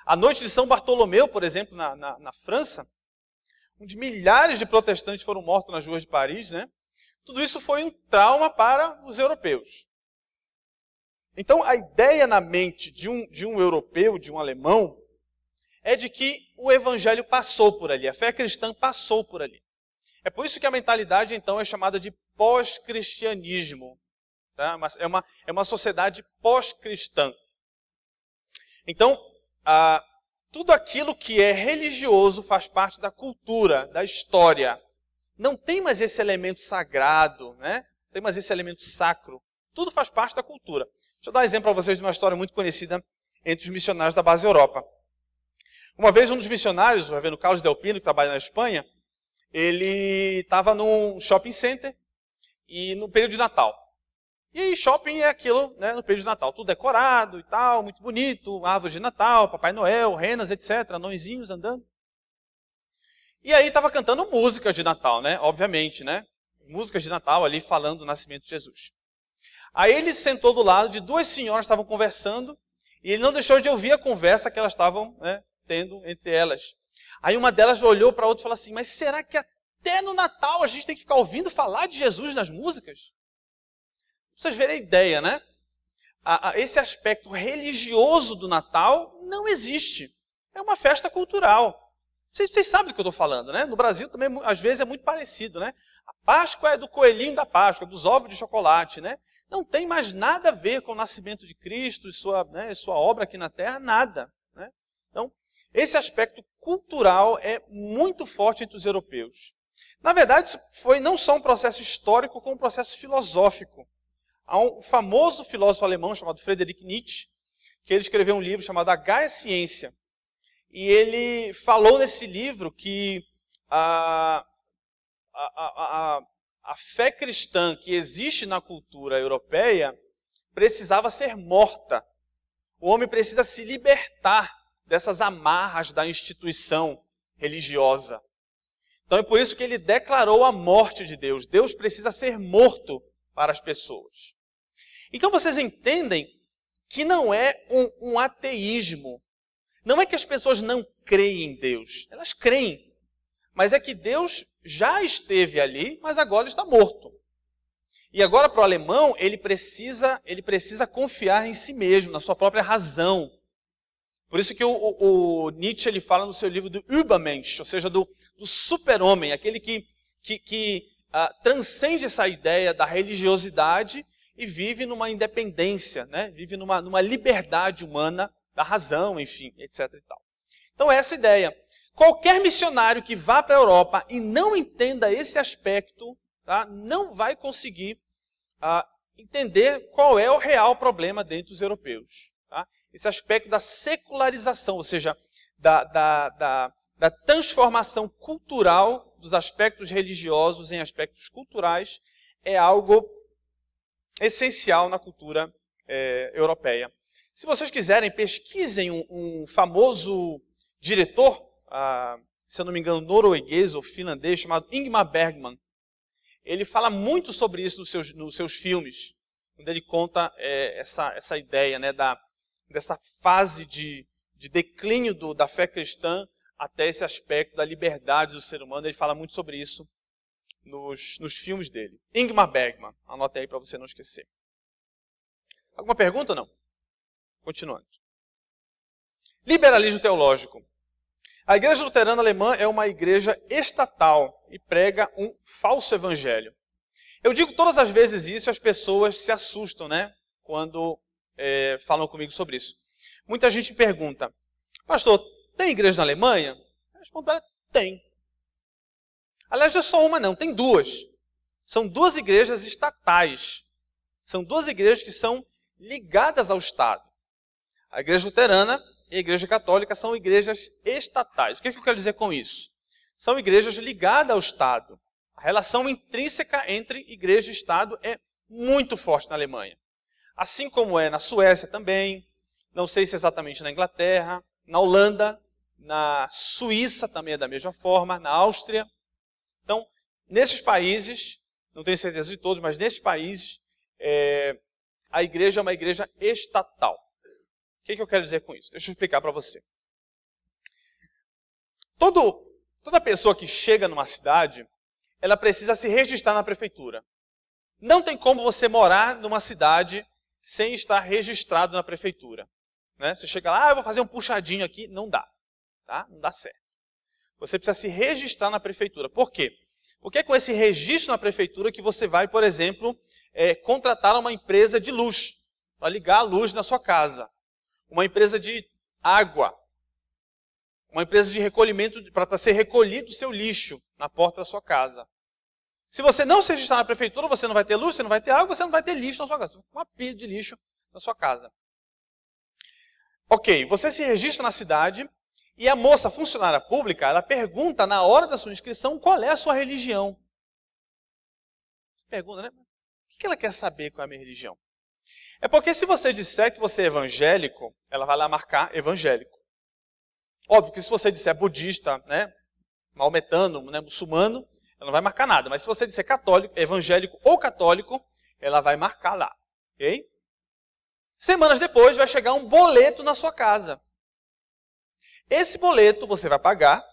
a Noite de São Bartolomeu, por exemplo, na França, onde milhares de protestantes foram mortos nas ruas de Paris, né? Tudo isso foi um trauma para os europeus. Então, a ideia na mente de um europeu, de um alemão, é de que o evangelho passou por ali, a fé cristã passou por ali. É por isso que a mentalidade, então, é chamada de pós-cristianismo. Tá? É uma sociedade pós-cristã. Então, tudo aquilo que é religioso faz parte da cultura, da história. Não tem mais esse elemento sagrado, né? Não tem mais esse elemento sacro. Tudo faz parte da cultura. Deixa eu dar um exemplo para vocês de uma história muito conhecida entre os missionários da base Europa. Uma vez um dos missionários, o reverendo Carlos Del Pino, que trabalha na Espanha, ele estava num shopping center e no período de Natal. E aí shopping é aquilo, né, no período de Natal, tudo decorado e tal, muito bonito, árvores de Natal, Papai Noel, renas, etc., anõezinhos andando. E aí estava cantando músicas de Natal, né? Obviamente, né? Músicas de Natal ali falando do nascimento de Jesus. Aí ele sentou do lado de duas senhoras que estavam conversando e ele não deixou de ouvir a conversa que elas estavam, né, tendo entre elas. Aí uma delas olhou para a outra e falou assim, mas será que até no Natal a gente tem que ficar ouvindo falar de Jesus nas músicas? Vocês verem a ideia, né? Esse aspecto religioso do Natal não existe. É uma festa cultural. Vocês sabem do que eu estou falando, né? No Brasil também, às vezes, é muito parecido, né? A Páscoa é do coelhinho da Páscoa, dos ovos de chocolate, né? Não tem mais nada a ver com o nascimento de Cristo e sua obra aqui na Terra, nada. Né? Então, esse aspecto cultural é muito forte entre os europeus. Na verdade, foi não só um processo histórico, como um processo filosófico. Há um famoso filósofo alemão chamado Friedrich Nietzsche, que ele escreveu um livro chamado A Gaia Ciência. E ele falou nesse livro que a fé cristã que existe na cultura europeia precisava ser morta. O homem precisa se libertar dessas amarras da instituição religiosa. Então é por isso que ele declarou a morte de Deus. Deus precisa ser morto para as pessoas. Então vocês entendem que não é um ateísmo. Não é que as pessoas não creem em Deus. Elas creem. Mas é que Deus já esteve ali, mas agora está morto. E agora para o alemão, ele precisa confiar em si mesmo, na sua própria razão. Por isso que o Nietzsche ele fala no seu livro do Übermensch, ou seja, do super-homem, aquele que transcende essa ideia da religiosidade e vive numa independência, né? Vive numa liberdade humana, da razão, enfim, etc. e tal. Então essa é a ideia. Qualquer missionário que vá para a Europa e não entenda esse aspecto, tá, não vai conseguir entender qual é o real problema dentro dos europeus. Tá? Esse aspecto da secularização, ou seja, da transformação cultural dos aspectos religiosos em aspectos culturais, é algo essencial na cultura europeia. Se vocês quiserem, pesquisem um famoso diretor, se eu não me engano, norueguês ou finlandês, chamado Ingmar Bergman. Ele fala muito sobre isso nos seus filmes, quando ele conta essa ideia, né, dessa fase de declínio da fé cristã até esse aspecto da liberdade do ser humano. Ele fala muito sobre isso nos filmes dele. Ingmar Bergman, anote aí para você não esquecer. Alguma pergunta ou não? Continuando. Liberalismo teológico. A Igreja Luterana Alemã é uma igreja estatal e prega um falso evangelho. Eu digo todas as vezes isso e as pessoas se assustam, né? Quando falam comigo sobre isso. Muita gente pergunta, pastor, tem igreja na Alemanha? Eu respondo, tem. Aliás, não é só uma não, tem duas. São duas igrejas estatais. São duas igrejas que são ligadas ao Estado. A Igreja Luterana e a Igreja Católica são igrejas estatais. O que eu quero dizer com isso? São igrejas ligadas ao Estado. A relação intrínseca entre igreja e Estado é muito forte na Alemanha. Assim como é na Suécia também, não sei se exatamente na Inglaterra, na Holanda, na Suíça também é da mesma forma, na Áustria. Então, nesses países, não tenho certeza de todos, mas nesses países, a igreja é uma igreja estatal. O que eu quero dizer com isso? Deixa eu explicar para você. Toda pessoa que chega numa cidade, ela precisa se registrar na prefeitura. Não tem como você morar numa cidade sem estar registrado na prefeitura. Né? Você chega lá, eu vou fazer um puxadinho aqui, não dá. Tá? Não dá certo. Você precisa se registrar na prefeitura. Por quê? Porque é com esse registro na prefeitura que você vai, por exemplo, contratar uma empresa de luz, para ligar a luz na sua casa. Uma empresa de água, uma empresa de recolhimento, para ser recolhido o seu lixo na porta da sua casa. Se você não se registrar na prefeitura, você não vai ter luz, você não vai ter água, você não vai ter lixo na sua casa. Uma pilha de lixo na sua casa. Ok, você se registra na cidade e a moça, funcionária pública, ela pergunta na hora da sua inscrição qual é a sua religião. Pergunta, né? O que ela quer saber qual é a minha religião? É porque se você disser que você é evangélico, ela vai lá marcar evangélico. Óbvio que se você disser budista, né, maometano, né, muçulmano, ela não vai marcar nada. Mas se você disser católico, evangélico ou católico, ela vai marcar lá. Ok? Semanas depois vai chegar um boleto na sua casa. Esse boleto você vai pagar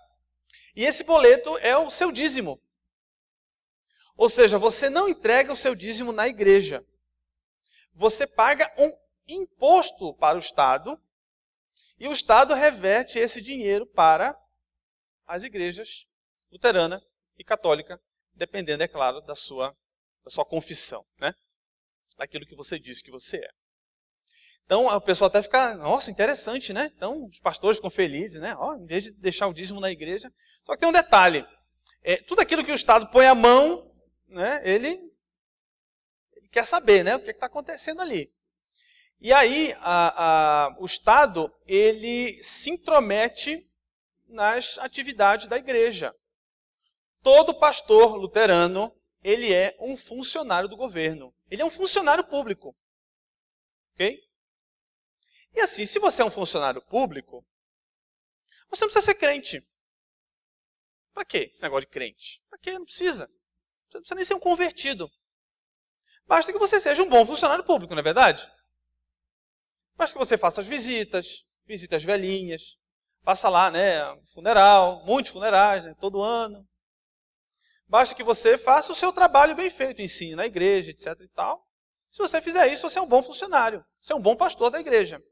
e esse boleto é o seu dízimo. Ou seja, você não entrega o seu dízimo na igreja. Você paga um imposto para o Estado e o Estado reverte esse dinheiro para as igrejas luterana e católica, dependendo, é claro, da sua confissão, né? Daquilo que você diz que você é. Então, o pessoal até fica, nossa, interessante, né? Então, os pastores ficam felizes, né? Em vez de deixar o dízimo na igreja. Só que tem um detalhe. Tudo aquilo que o Estado põe a mão, né? Ele quer saber, né? O que está acontecendo ali. E aí, o Estado, ele se intromete nas atividades da igreja. Todo pastor luterano, ele é um funcionário do governo. Ele é um funcionário público. Ok? E assim, se você é um funcionário público, você não precisa ser crente. Para quê esse negócio de crente? Para quê? Não precisa. Você não precisa nem ser um convertido. Basta que você seja um bom funcionário público, não é verdade? Basta que você faça as visitas velhinhas, faça lá, né, funeral, muitos funerais, né, todo ano. Basta que você faça o seu trabalho bem feito, ensine na igreja, etc. e tal. Se você fizer isso, você é um bom funcionário, você é um bom pastor da igreja.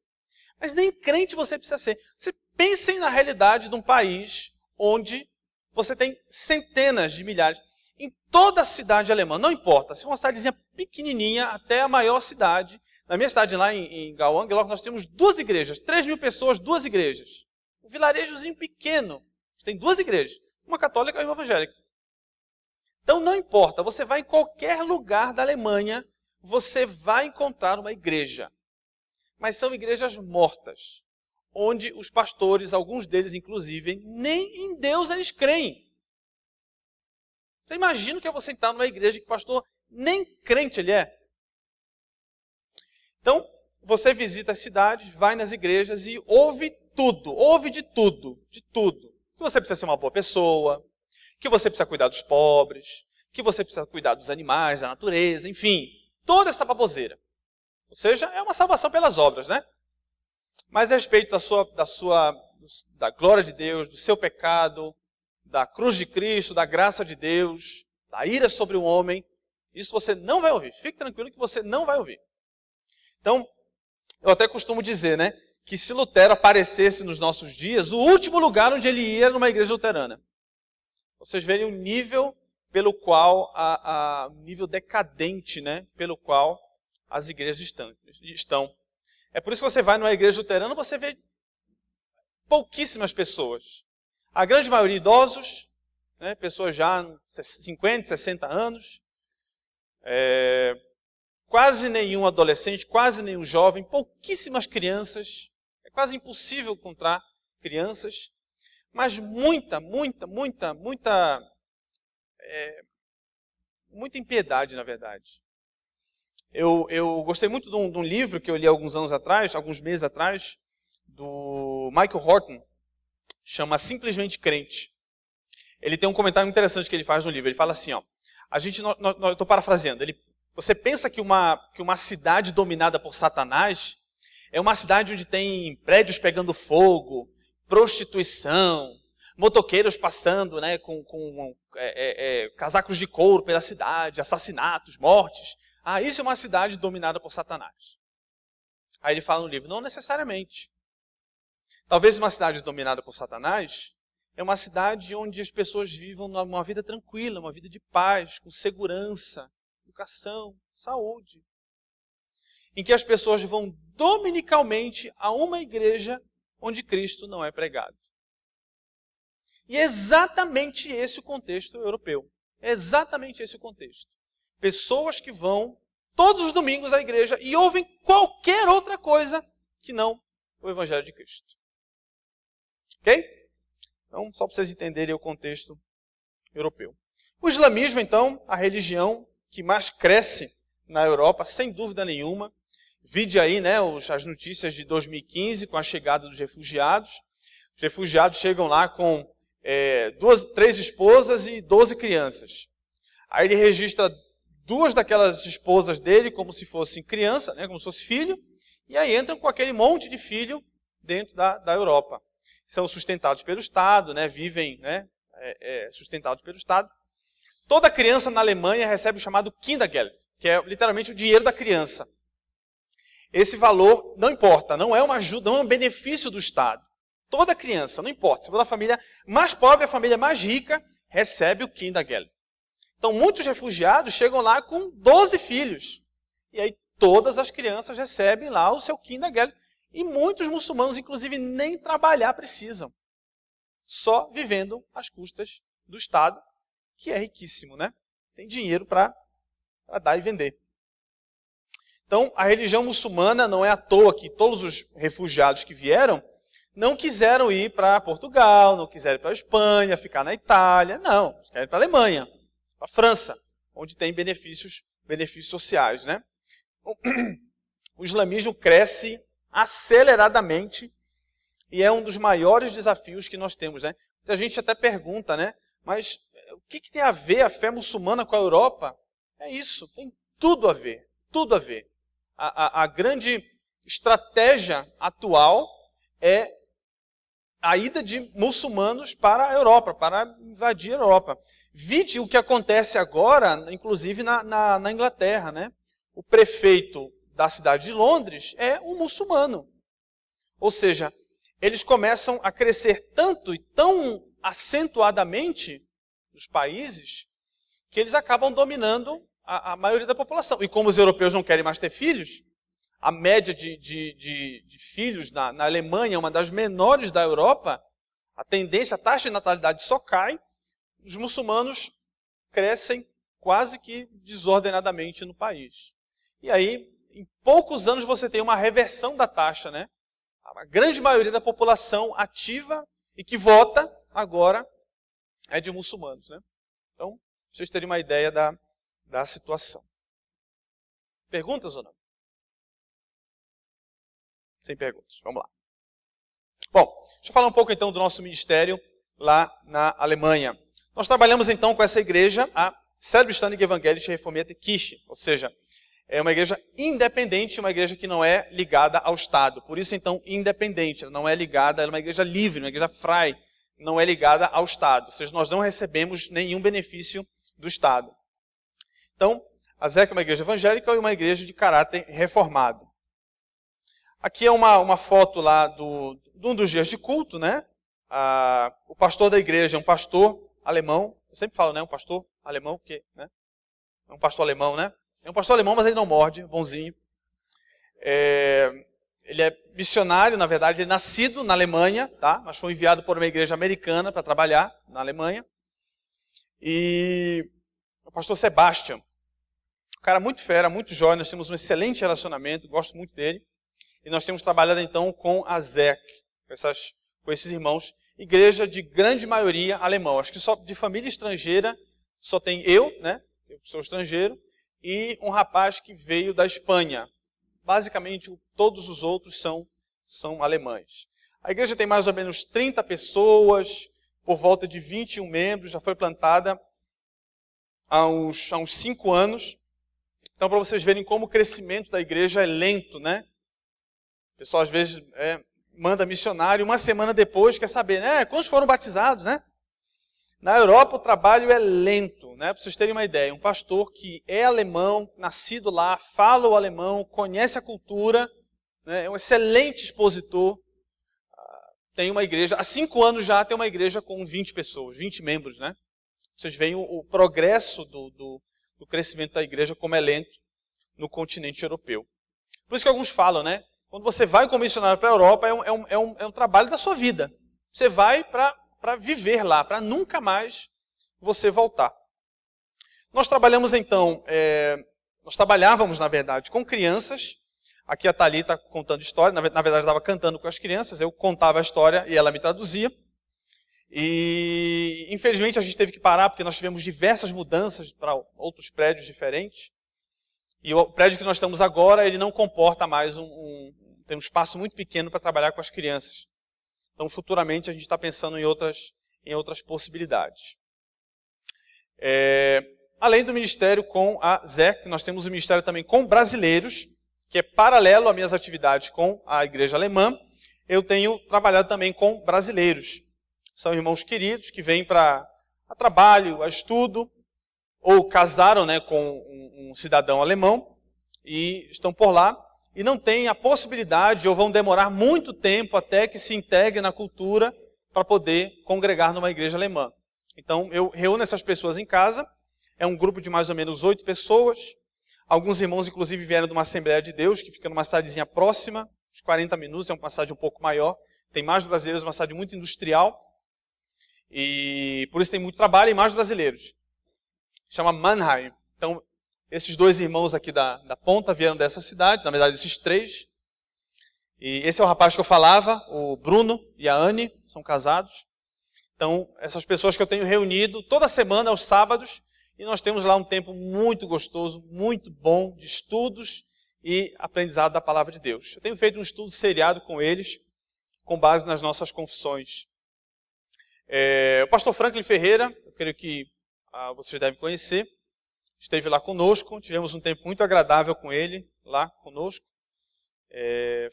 Mas nem crente você precisa ser. Você pensem na realidade de um país onde você tem centenas de milhares. Em toda a cidade alemã, não importa, se for uma cidadezinha pequenininha até a maior cidade. Na minha cidade lá em Gauangelok, nós temos 2 igrejas, 3.000 pessoas, 2 igrejas. Um vilarejozinho pequeno, tem 2 igrejas, uma católica e uma evangélica. Então não importa, você vai em qualquer lugar da Alemanha, você vai encontrar uma igreja. Mas são igrejas mortas, onde os pastores, alguns deles inclusive, nem em Deus eles creem. Você imagina que você entrar numa igreja que o pastor nem crente ele é? Então, você visita as cidades, vai nas igrejas e ouve tudo, ouve de tudo, de tudo. Que você precisa ser uma boa pessoa, que você precisa cuidar dos pobres, que você precisa cuidar dos animais, da natureza, enfim, toda essa baboseira. Ou seja, é uma salvação pelas obras, né? Mas a respeito da glória de Deus, do seu pecado, da cruz de Cristo, da graça de Deus, da ira sobre o homem, isso você não vai ouvir. Fique tranquilo que você não vai ouvir. Então, eu até costumo dizer, né, que se Lutero aparecesse nos nossos dias, o último lugar onde ele ia era numa igreja luterana. Vocês verem o nível pelo qual, o nível decadente, né, pelo qual as igrejas estão. É por isso que você vai numa igreja luterana, você vê pouquíssimas pessoas. A grande maioria idosos, né, pessoas já 50, 60 anos, quase nenhum adolescente, quase nenhum jovem, pouquíssimas crianças. É quase impossível encontrar crianças, mas muita impiedade, na verdade. Eu gostei muito de um livro que eu li alguns meses atrás, do Michael Horton, chama Simplesmente Crente. Ele tem um comentário interessante que ele faz no livro. Ele fala assim, ó, eu estou parafraseando, você pensa que uma cidade dominada por Satanás é uma cidade onde tem prédios pegando fogo, prostituição, motoqueiros passando, né, com casacos de couro pela cidade, assassinatos, mortes. Ah, isso é uma cidade dominada por Satanás. Aí ele fala no livro, não necessariamente. Talvez uma cidade dominada por Satanás é uma cidade onde as pessoas vivam uma vida tranquila, uma vida de paz, com segurança, educação, saúde. Em que as pessoas vão dominicalmente a uma igreja onde Cristo não é pregado. E é exatamente esse o contexto europeu. É exatamente esse o contexto. Pessoas que vão todos os domingos à igreja e ouvem qualquer outra coisa que não o Evangelho de Cristo. Ok? Então, só para vocês entenderem o contexto europeu. O islamismo, então, a religião que mais cresce na Europa, sem dúvida nenhuma. Vide aí, né, as notícias de 2015, com a chegada dos refugiados. Os refugiados chegam lá com 3 esposas e 12 crianças. Aí ele registra 2 daquelas esposas dele como se fossem criança, né, como se fosse filho, e aí entram com aquele monte de filho dentro da Europa. São sustentados pelo Estado, né, vivem, né, sustentados pelo Estado. Toda criança na Alemanha recebe o chamado Kindergeld, que é literalmente o dinheiro da criança. Esse valor não importa, não é uma ajuda, não é um benefício do Estado. Toda criança, não importa, se for da família mais pobre, a família mais rica, recebe o Kindergeld. Então, muitos refugiados chegam lá com 12 filhos. E aí, todas as crianças recebem lá o seu Kindergeld. E muitos muçulmanos, inclusive, nem trabalhar precisam. Só vivendo às custas do Estado, que é riquíssimo, né? Tem dinheiro para dar e vender. Então, a religião muçulmana, não é à toa que todos os refugiados que vieram não quiseram ir para Portugal, não quiseram ir para a Espanha, ficar na Itália. Não, eles querem ir para a Alemanha, para a França, onde tem benefícios sociais, né? O islamismo cresce aceleradamente e é um dos maiores desafios que nós temos, né? A gente até pergunta, né? Mas o que tem a ver a fé muçulmana com a Europa? É isso, tem tudo a ver, tudo a ver. A grande estratégia atual é a ida de muçulmanos para a Europa, para invadir a Europa. Vide o que acontece agora, inclusive na Inglaterra, né? O prefeito da cidade de Londres é um muçulmano. Ou seja, eles começam a crescer tanto e tão acentuadamente nos países que eles acabam dominando a maioria da população. E como os europeus não querem mais ter filhos, a média de filhos na Alemanha é uma das menores da Europa, a taxa de natalidade só cai, os muçulmanos crescem quase que desordenadamente no país. E aí, em poucos anos, você tem uma reversão da taxa, né? A grande maioria da população ativa e que vota agora é de muçulmanos, né? Então, pra vocês terem uma ideia da situação. Perguntas ou não? Sem perguntas. Vamos lá. Bom, deixa eu falar um pouco então do nosso ministério lá na Alemanha. Nós trabalhamos então com essa igreja, a Selbstständige Evangelische Reformierte Kirche, ou seja, é uma igreja independente, uma igreja que não é ligada ao Estado. Por isso então independente, ela não é ligada, ela é uma igreja livre, uma igreja frei, não é ligada ao Estado. Ou seja, nós não recebemos nenhum benefício do Estado. Então, a ZEC é uma igreja evangélica e uma igreja de caráter reformado. Aqui é uma foto lá de um dos dias de culto, né? O pastor da igreja é um pastor alemão. Eu sempre falo, né? Um pastor alemão, porque, né? É um pastor alemão, né? É um pastor alemão, mas ele não morde, bonzinho. Ele é missionário, na verdade, ele é nascido na Alemanha, tá? Mas foi enviado por uma igreja americana para trabalhar na Alemanha. E o pastor Sebastian, um cara muito fera, muito jóia, nós temos um excelente relacionamento, gosto muito dele. E nós temos trabalhado então com a ZEC, com esses irmãos, igreja de grande maioria alemão. Acho que só de família estrangeira só tem eu, né? Eu sou estrangeiro, e um rapaz que veio da Espanha. Basicamente, todos os outros são alemães. A igreja tem mais ou menos 30 pessoas, por volta de 21 membros, já foi plantada há uns 5 anos. Então, para vocês verem como o crescimento da igreja é lento, né? O pessoal, às vezes, manda missionário, uma semana depois quer saber, né? Quantos foram batizados, né? Na Europa, o trabalho é lento, né? Para vocês terem uma ideia, um pastor que é alemão, nascido lá, fala o alemão, conhece a cultura, né? É um excelente expositor, tem uma igreja, há 5 anos já tem uma igreja com 20 pessoas, 20 membros, né? Vocês veem o progresso do crescimento da igreja como é lento no continente europeu. Por isso que alguns falam, né? Quando você vai como missionário para a Europa, é um trabalho da sua vida. Você vai para viver lá, para nunca mais você voltar. Nós trabalhamos então, nós trabalhávamos, na verdade, com crianças. Aqui a Thalita contando história, na verdade eu estava cantando com as crianças, eu contava a história e ela me traduzia. E infelizmente a gente teve que parar, porque nós tivemos diversas mudanças para outros prédios diferentes. E o prédio que nós estamos agora, ele não comporta mais tem um espaço muito pequeno para trabalhar com as crianças. Então, futuramente, a gente está pensando em outras possibilidades. Além do ministério com a ZEC, nós temos o ministério também com brasileiros, que é paralelo às minhas atividades com a igreja alemã. Eu tenho trabalhado também com brasileiros. São irmãos queridos que vêm a trabalho, a estudo, ou casaram, né, com um cidadão alemão e estão por lá e não têm a possibilidade ou vão demorar muito tempo até que se integrem na cultura para poder congregar numa igreja alemã. Então eu reúno essas pessoas em casa, é um grupo de mais ou menos 8 pessoas, alguns irmãos inclusive vieram de uma Assembleia de Deus que fica numa cidadezinha próxima, uns 40 minutos, é uma cidade um pouco maior, tem mais brasileiros, uma cidade muito industrial e por isso tem muito trabalho e mais brasileiros. Chama Mannheim. Então, esses 2 irmãos aqui da ponta vieram dessa cidade, na verdade, esses 3. E esse é o rapaz que eu falava, o Bruno e a Anne, são casados. Então, essas pessoas que eu tenho reunido toda semana, aos sábados, e nós temos lá um tempo muito gostoso, muito bom, de estudos e aprendizado da palavra de Deus. Eu tenho feito um estudo seriado com eles, com base nas nossas confissões. O pastor Franklin Ferreira, eu creio que vocês devem conhecer, esteve lá conosco, tivemos um tempo muito agradável com ele, lá conosco,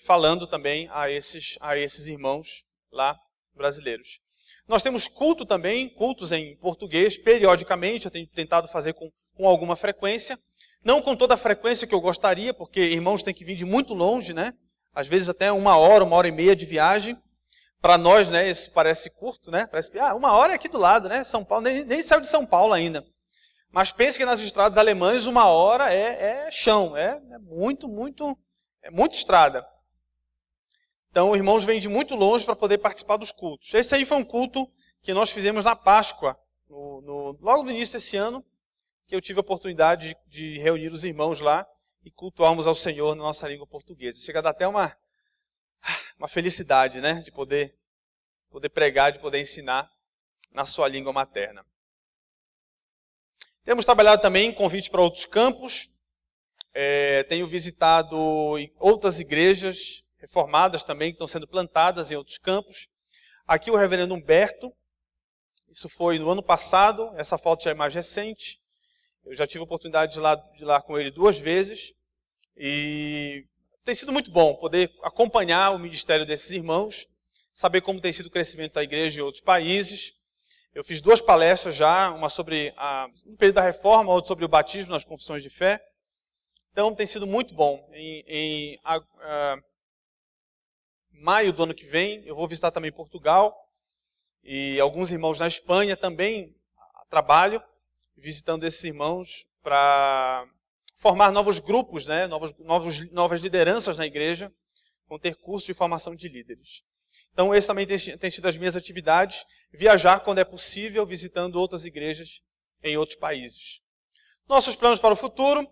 falando também a esses irmãos lá brasileiros. Nós temos culto também, cultos em português, periodicamente, eu tenho tentado fazer com alguma frequência, não com toda a frequência que eu gostaria, porque irmãos têm que vir de muito longe, né? Às vezes até 1 hora e meia de viagem. Para nós, né, isso parece curto, né? Parece que 1 hora é aqui do lado, né? São Paulo, nem saiu de São Paulo ainda. Mas pense que nas estradas alemãs 1 hora é chão, é muita estrada. Então, os irmãos vêm de muito longe para poder participar dos cultos. Esse aí foi um culto que nós fizemos na Páscoa, logo no início desse ano, que eu tive a oportunidade de reunir os irmãos lá e cultuarmos ao Senhor na nossa língua portuguesa. Chega a dar até uma felicidade, né, de poder pregar, de poder ensinar na sua língua materna. Temos trabalhado também em convite para outros campos. Tenho visitado outras igrejas reformadas também, que estão sendo plantadas em outros campos. Aqui o reverendo Humberto, isso foi no ano passado, essa foto já é mais recente. Eu já tive a oportunidade de ir lá com ele 2 vezes. E tem sido muito bom poder acompanhar o ministério desses irmãos, saber como tem sido o crescimento da igreja em outros países. Eu fiz 2 palestras já, uma sobre o período da reforma, outra sobre o batismo nas confissões de fé. Então tem sido muito bom. Em maio do ano que vem, eu vou visitar também Portugal e alguns irmãos na Espanha também trabalho, visitando esses irmãos para formar novos grupos, né? Novas lideranças na igreja, vão ter curso de formação de líderes. Então, esse também tem sido as minhas atividades, viajar quando é possível, visitando outras igrejas em outros países. Nossos planos para o futuro: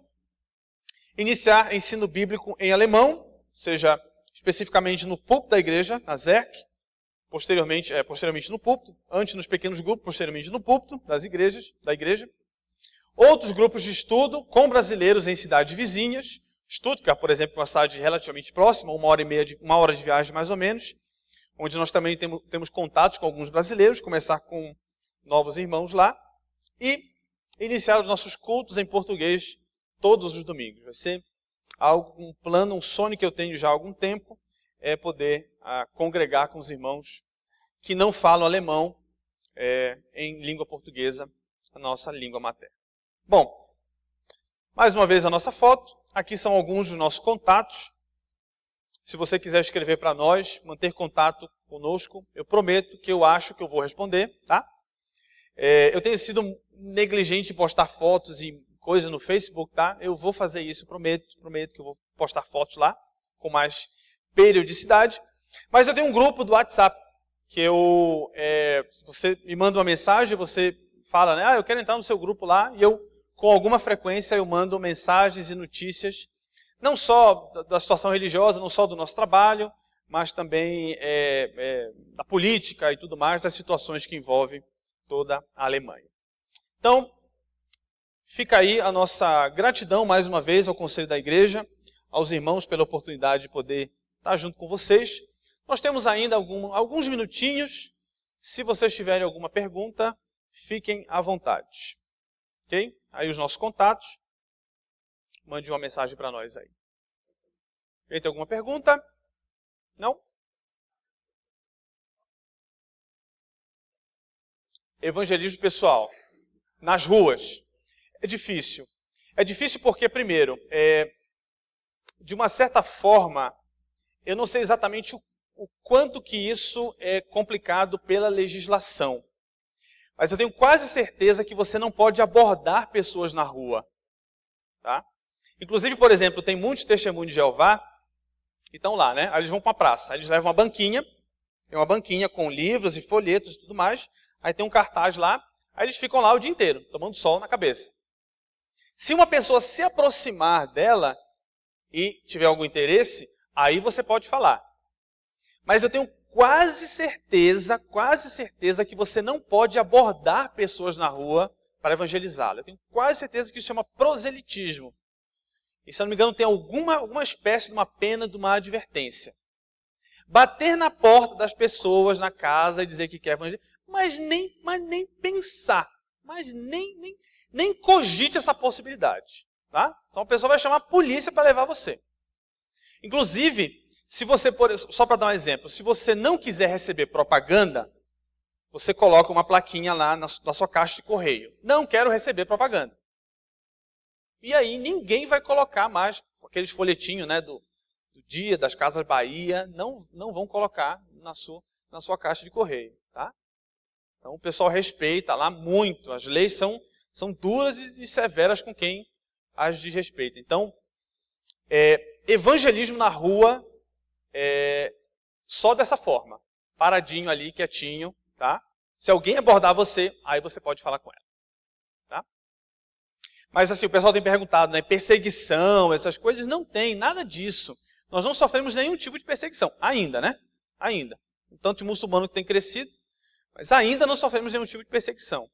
iniciar ensino bíblico em alemão, seja especificamente no púlpito da igreja, na ZERC, posteriormente no púlpito, antes nos pequenos grupos, posteriormente no púlpito da igreja. Outros grupos de estudo com brasileiros em cidades vizinhas. Stuttgart, por exemplo, uma cidade relativamente próxima, 1 hora de viagem mais ou menos, onde nós também temos contatos com alguns brasileiros, começar com novos irmãos lá, e iniciar os nossos cultos em português todos os domingos. Vai ser um plano, um sonho que eu tenho já há algum tempo, é poder congregar com os irmãos que não falam alemão em língua portuguesa, a nossa língua materna. Bom, mais uma vez a nossa foto. Aqui são alguns dos nossos contatos. Se você quiser escrever para nós, manter contato conosco, eu prometo que eu acho que eu vou responder, tá? Eu tenho sido negligente em postar fotos e coisas no Facebook, tá? Eu vou fazer isso, prometo que eu vou postar fotos lá, com mais periodicidade. Mas eu tenho um grupo do WhatsApp, que você me manda uma mensagem, você fala, né? Eu quero entrar no seu grupo lá, e com alguma frequência, eu mando mensagens e notícias, não só da situação religiosa, não só do nosso trabalho, mas também da política e tudo mais, das situações que envolvem toda a Alemanha. Então, fica aí a nossa gratidão, mais uma vez, ao Conselho da Igreja, aos irmãos pela oportunidade de poder estar junto com vocês. Nós temos ainda alguns minutinhos. Se vocês tiverem alguma pergunta, fiquem à vontade. Ok? Aí os nossos contatos. Mande uma mensagem para nós aí. Alguém tem alguma pergunta? Não? Evangelismo pessoal. Nas ruas. É difícil. É difícil porque, primeiro, de uma certa forma, eu não sei exatamente o quanto que isso é complicado pela legislação. Mas eu tenho quase certeza que você não pode abordar pessoas na rua. Tá? Inclusive, por exemplo, tem muitos testemunhos de Jeová que estão lá, né? Aí eles vão para a praça, aí eles levam tem uma banquinha com livros e folhetos e tudo mais, aí tem um cartaz lá, aí eles ficam lá o dia inteiro, tomando sol na cabeça. Se uma pessoa se aproximar dela e tiver algum interesse, aí você pode falar. Mas eu tenho quase certeza que você não pode abordar pessoas na rua para evangelizá-la. Eu tenho quase certeza que isso chama proselitismo. E, se eu não me engano, tem alguma espécie de uma pena, de uma advertência. Bater na porta das pessoas, na casa, e dizer que quer evangelizar, mas nem pensar, mas nem cogite essa possibilidade. Tá? Então a pessoa vai chamar a polícia para levar você. Inclusive, se você, só para dar um exemplo, se você não quiser receber propaganda, você coloca uma plaquinha lá na sua caixa de correio. Não quero receber propaganda. E aí ninguém vai colocar mais aqueles folhetinhos, né, do dia, das Casas Bahia, não vão colocar na sua caixa de correio. Tá? Então o pessoal respeita lá muito. As leis são duras e severas com quem as desrespeita. Então, evangelismo na rua, só dessa forma, paradinho ali, quietinho, tá? Se alguém abordar você, aí você pode falar com ela, tá? Mas assim, o pessoal tem perguntado, né, perseguição, essas coisas, não tem nada disso. Nós não sofremos nenhum tipo de perseguição, ainda, né? Ainda. Tanto de muçulmano que tem crescido, mas ainda não sofremos nenhum tipo de perseguição.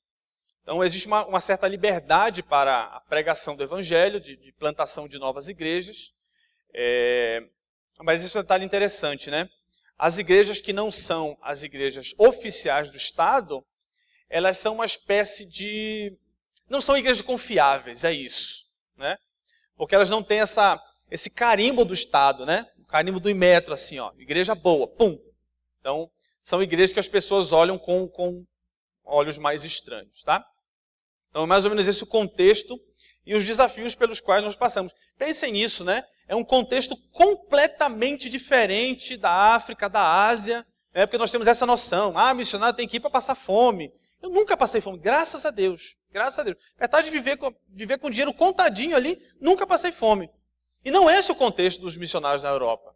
Então existe uma certa liberdade para a pregação do evangelho, de plantação de novas igrejas. Mas isso é um detalhe interessante, né? As igrejas que não são as igrejas oficiais do Estado, elas são uma espécie de... Não são igrejas confiáveis, é isso, né? Porque elas não têm esse carimbo do Estado, né? O carimbo do Inmetro, assim, ó. Igreja boa, pum. Então, são igrejas que as pessoas olham com olhos mais estranhos, tá? Então, é mais ou menos esse o contexto e os desafios pelos quais nós passamos. Pensem nisso, né? É um contexto completamente diferente da África, da Ásia, né? Porque nós temos essa noção. Missionário tem que ir para passar fome. Eu nunca passei fome, graças a Deus. Graças a Deus. Apesar de viver com dinheiro contadinho ali, nunca passei fome. E não é esse o contexto dos missionários na Europa.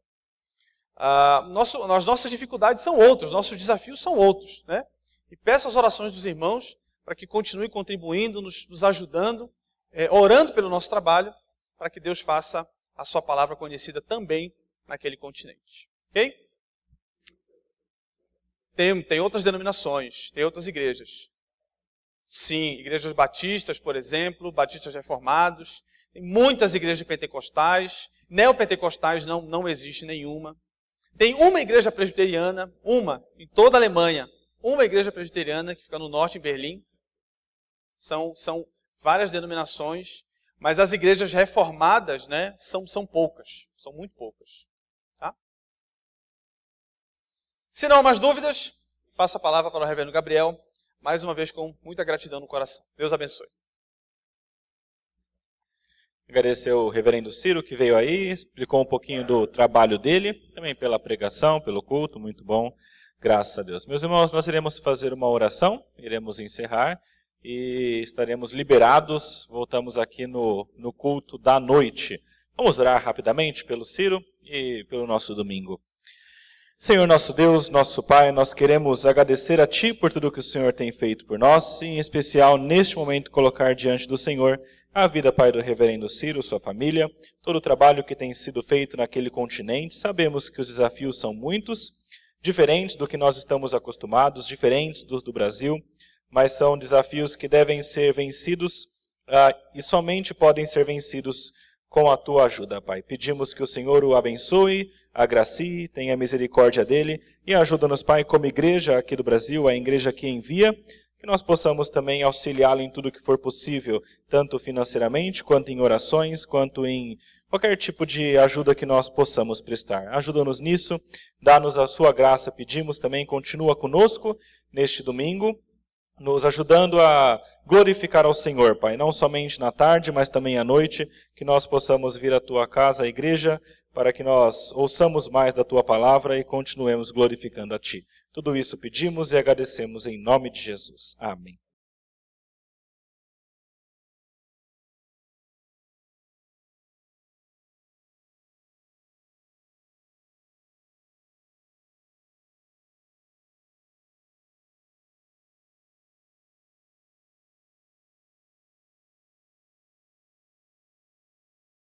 As nossas dificuldades são outras, nossos desafios são outros, né? E peço as orações dos irmãos para que continuem contribuindo, nos ajudando, orando pelo nosso trabalho, para que Deus faça a sua palavra conhecida também naquele continente. Ok? Tem outras denominações, tem outras igrejas. Sim, igrejas batistas, por exemplo, batistas reformados. Tem muitas igrejas pentecostais. Neopentecostais não existe nenhuma. Tem uma igreja presbiteriana, em toda a Alemanha. Uma igreja presbiteriana que fica no norte, em Berlim. São várias denominações, mas as igrejas reformadas, né, são poucas. São muito poucas. Tá? Se não há mais dúvidas, passo a palavra para o reverendo Gabriel, mais uma vez com muita gratidão no coração. Deus abençoe. Agradecer ao reverendo Ciro que veio aí, explicou um pouquinho do trabalho dele, também pela pregação, pelo culto, muito bom, graças a Deus. Meus irmãos, nós iremos fazer uma oração, iremos encerrar e estaremos liberados, voltamos aqui no culto da noite. Vamos orar rapidamente pelo Ciro e pelo nosso domingo. Senhor nosso Deus, nosso Pai, nós queremos agradecer a Ti por tudo que o Senhor tem feito por nós e, em especial, neste momento, colocar diante do Senhor a vida, Pai, do reverendo Ciro, sua família, todo o trabalho que tem sido feito naquele continente. Sabemos que os desafios são muitos, diferentes do que nós estamos acostumados, diferentes dos do Brasil, mas são desafios que devem ser vencidos e somente podem ser vencidos com a Tua ajuda, Pai. Pedimos que o Senhor o abençoe, agracie, tenha misericórdia dele e ajuda-nos, Pai, como igreja aqui do Brasil, a igreja que envia, que nós possamos também auxiliá-lo em tudo que for possível, tanto financeiramente, quanto em orações, quanto em qualquer tipo de ajuda que nós possamos prestar. Ajuda-nos nisso, dá-nos a sua graça, pedimos também, continua conosco neste domingo, nos ajudando a glorificar ao Senhor, Pai, não somente na tarde, mas também à noite, que nós possamos vir à Tua casa, à igreja, para que nós ouçamos mais da Tua palavra e continuemos glorificando a Ti. Tudo isso pedimos e agradecemos em nome de Jesus. Amém.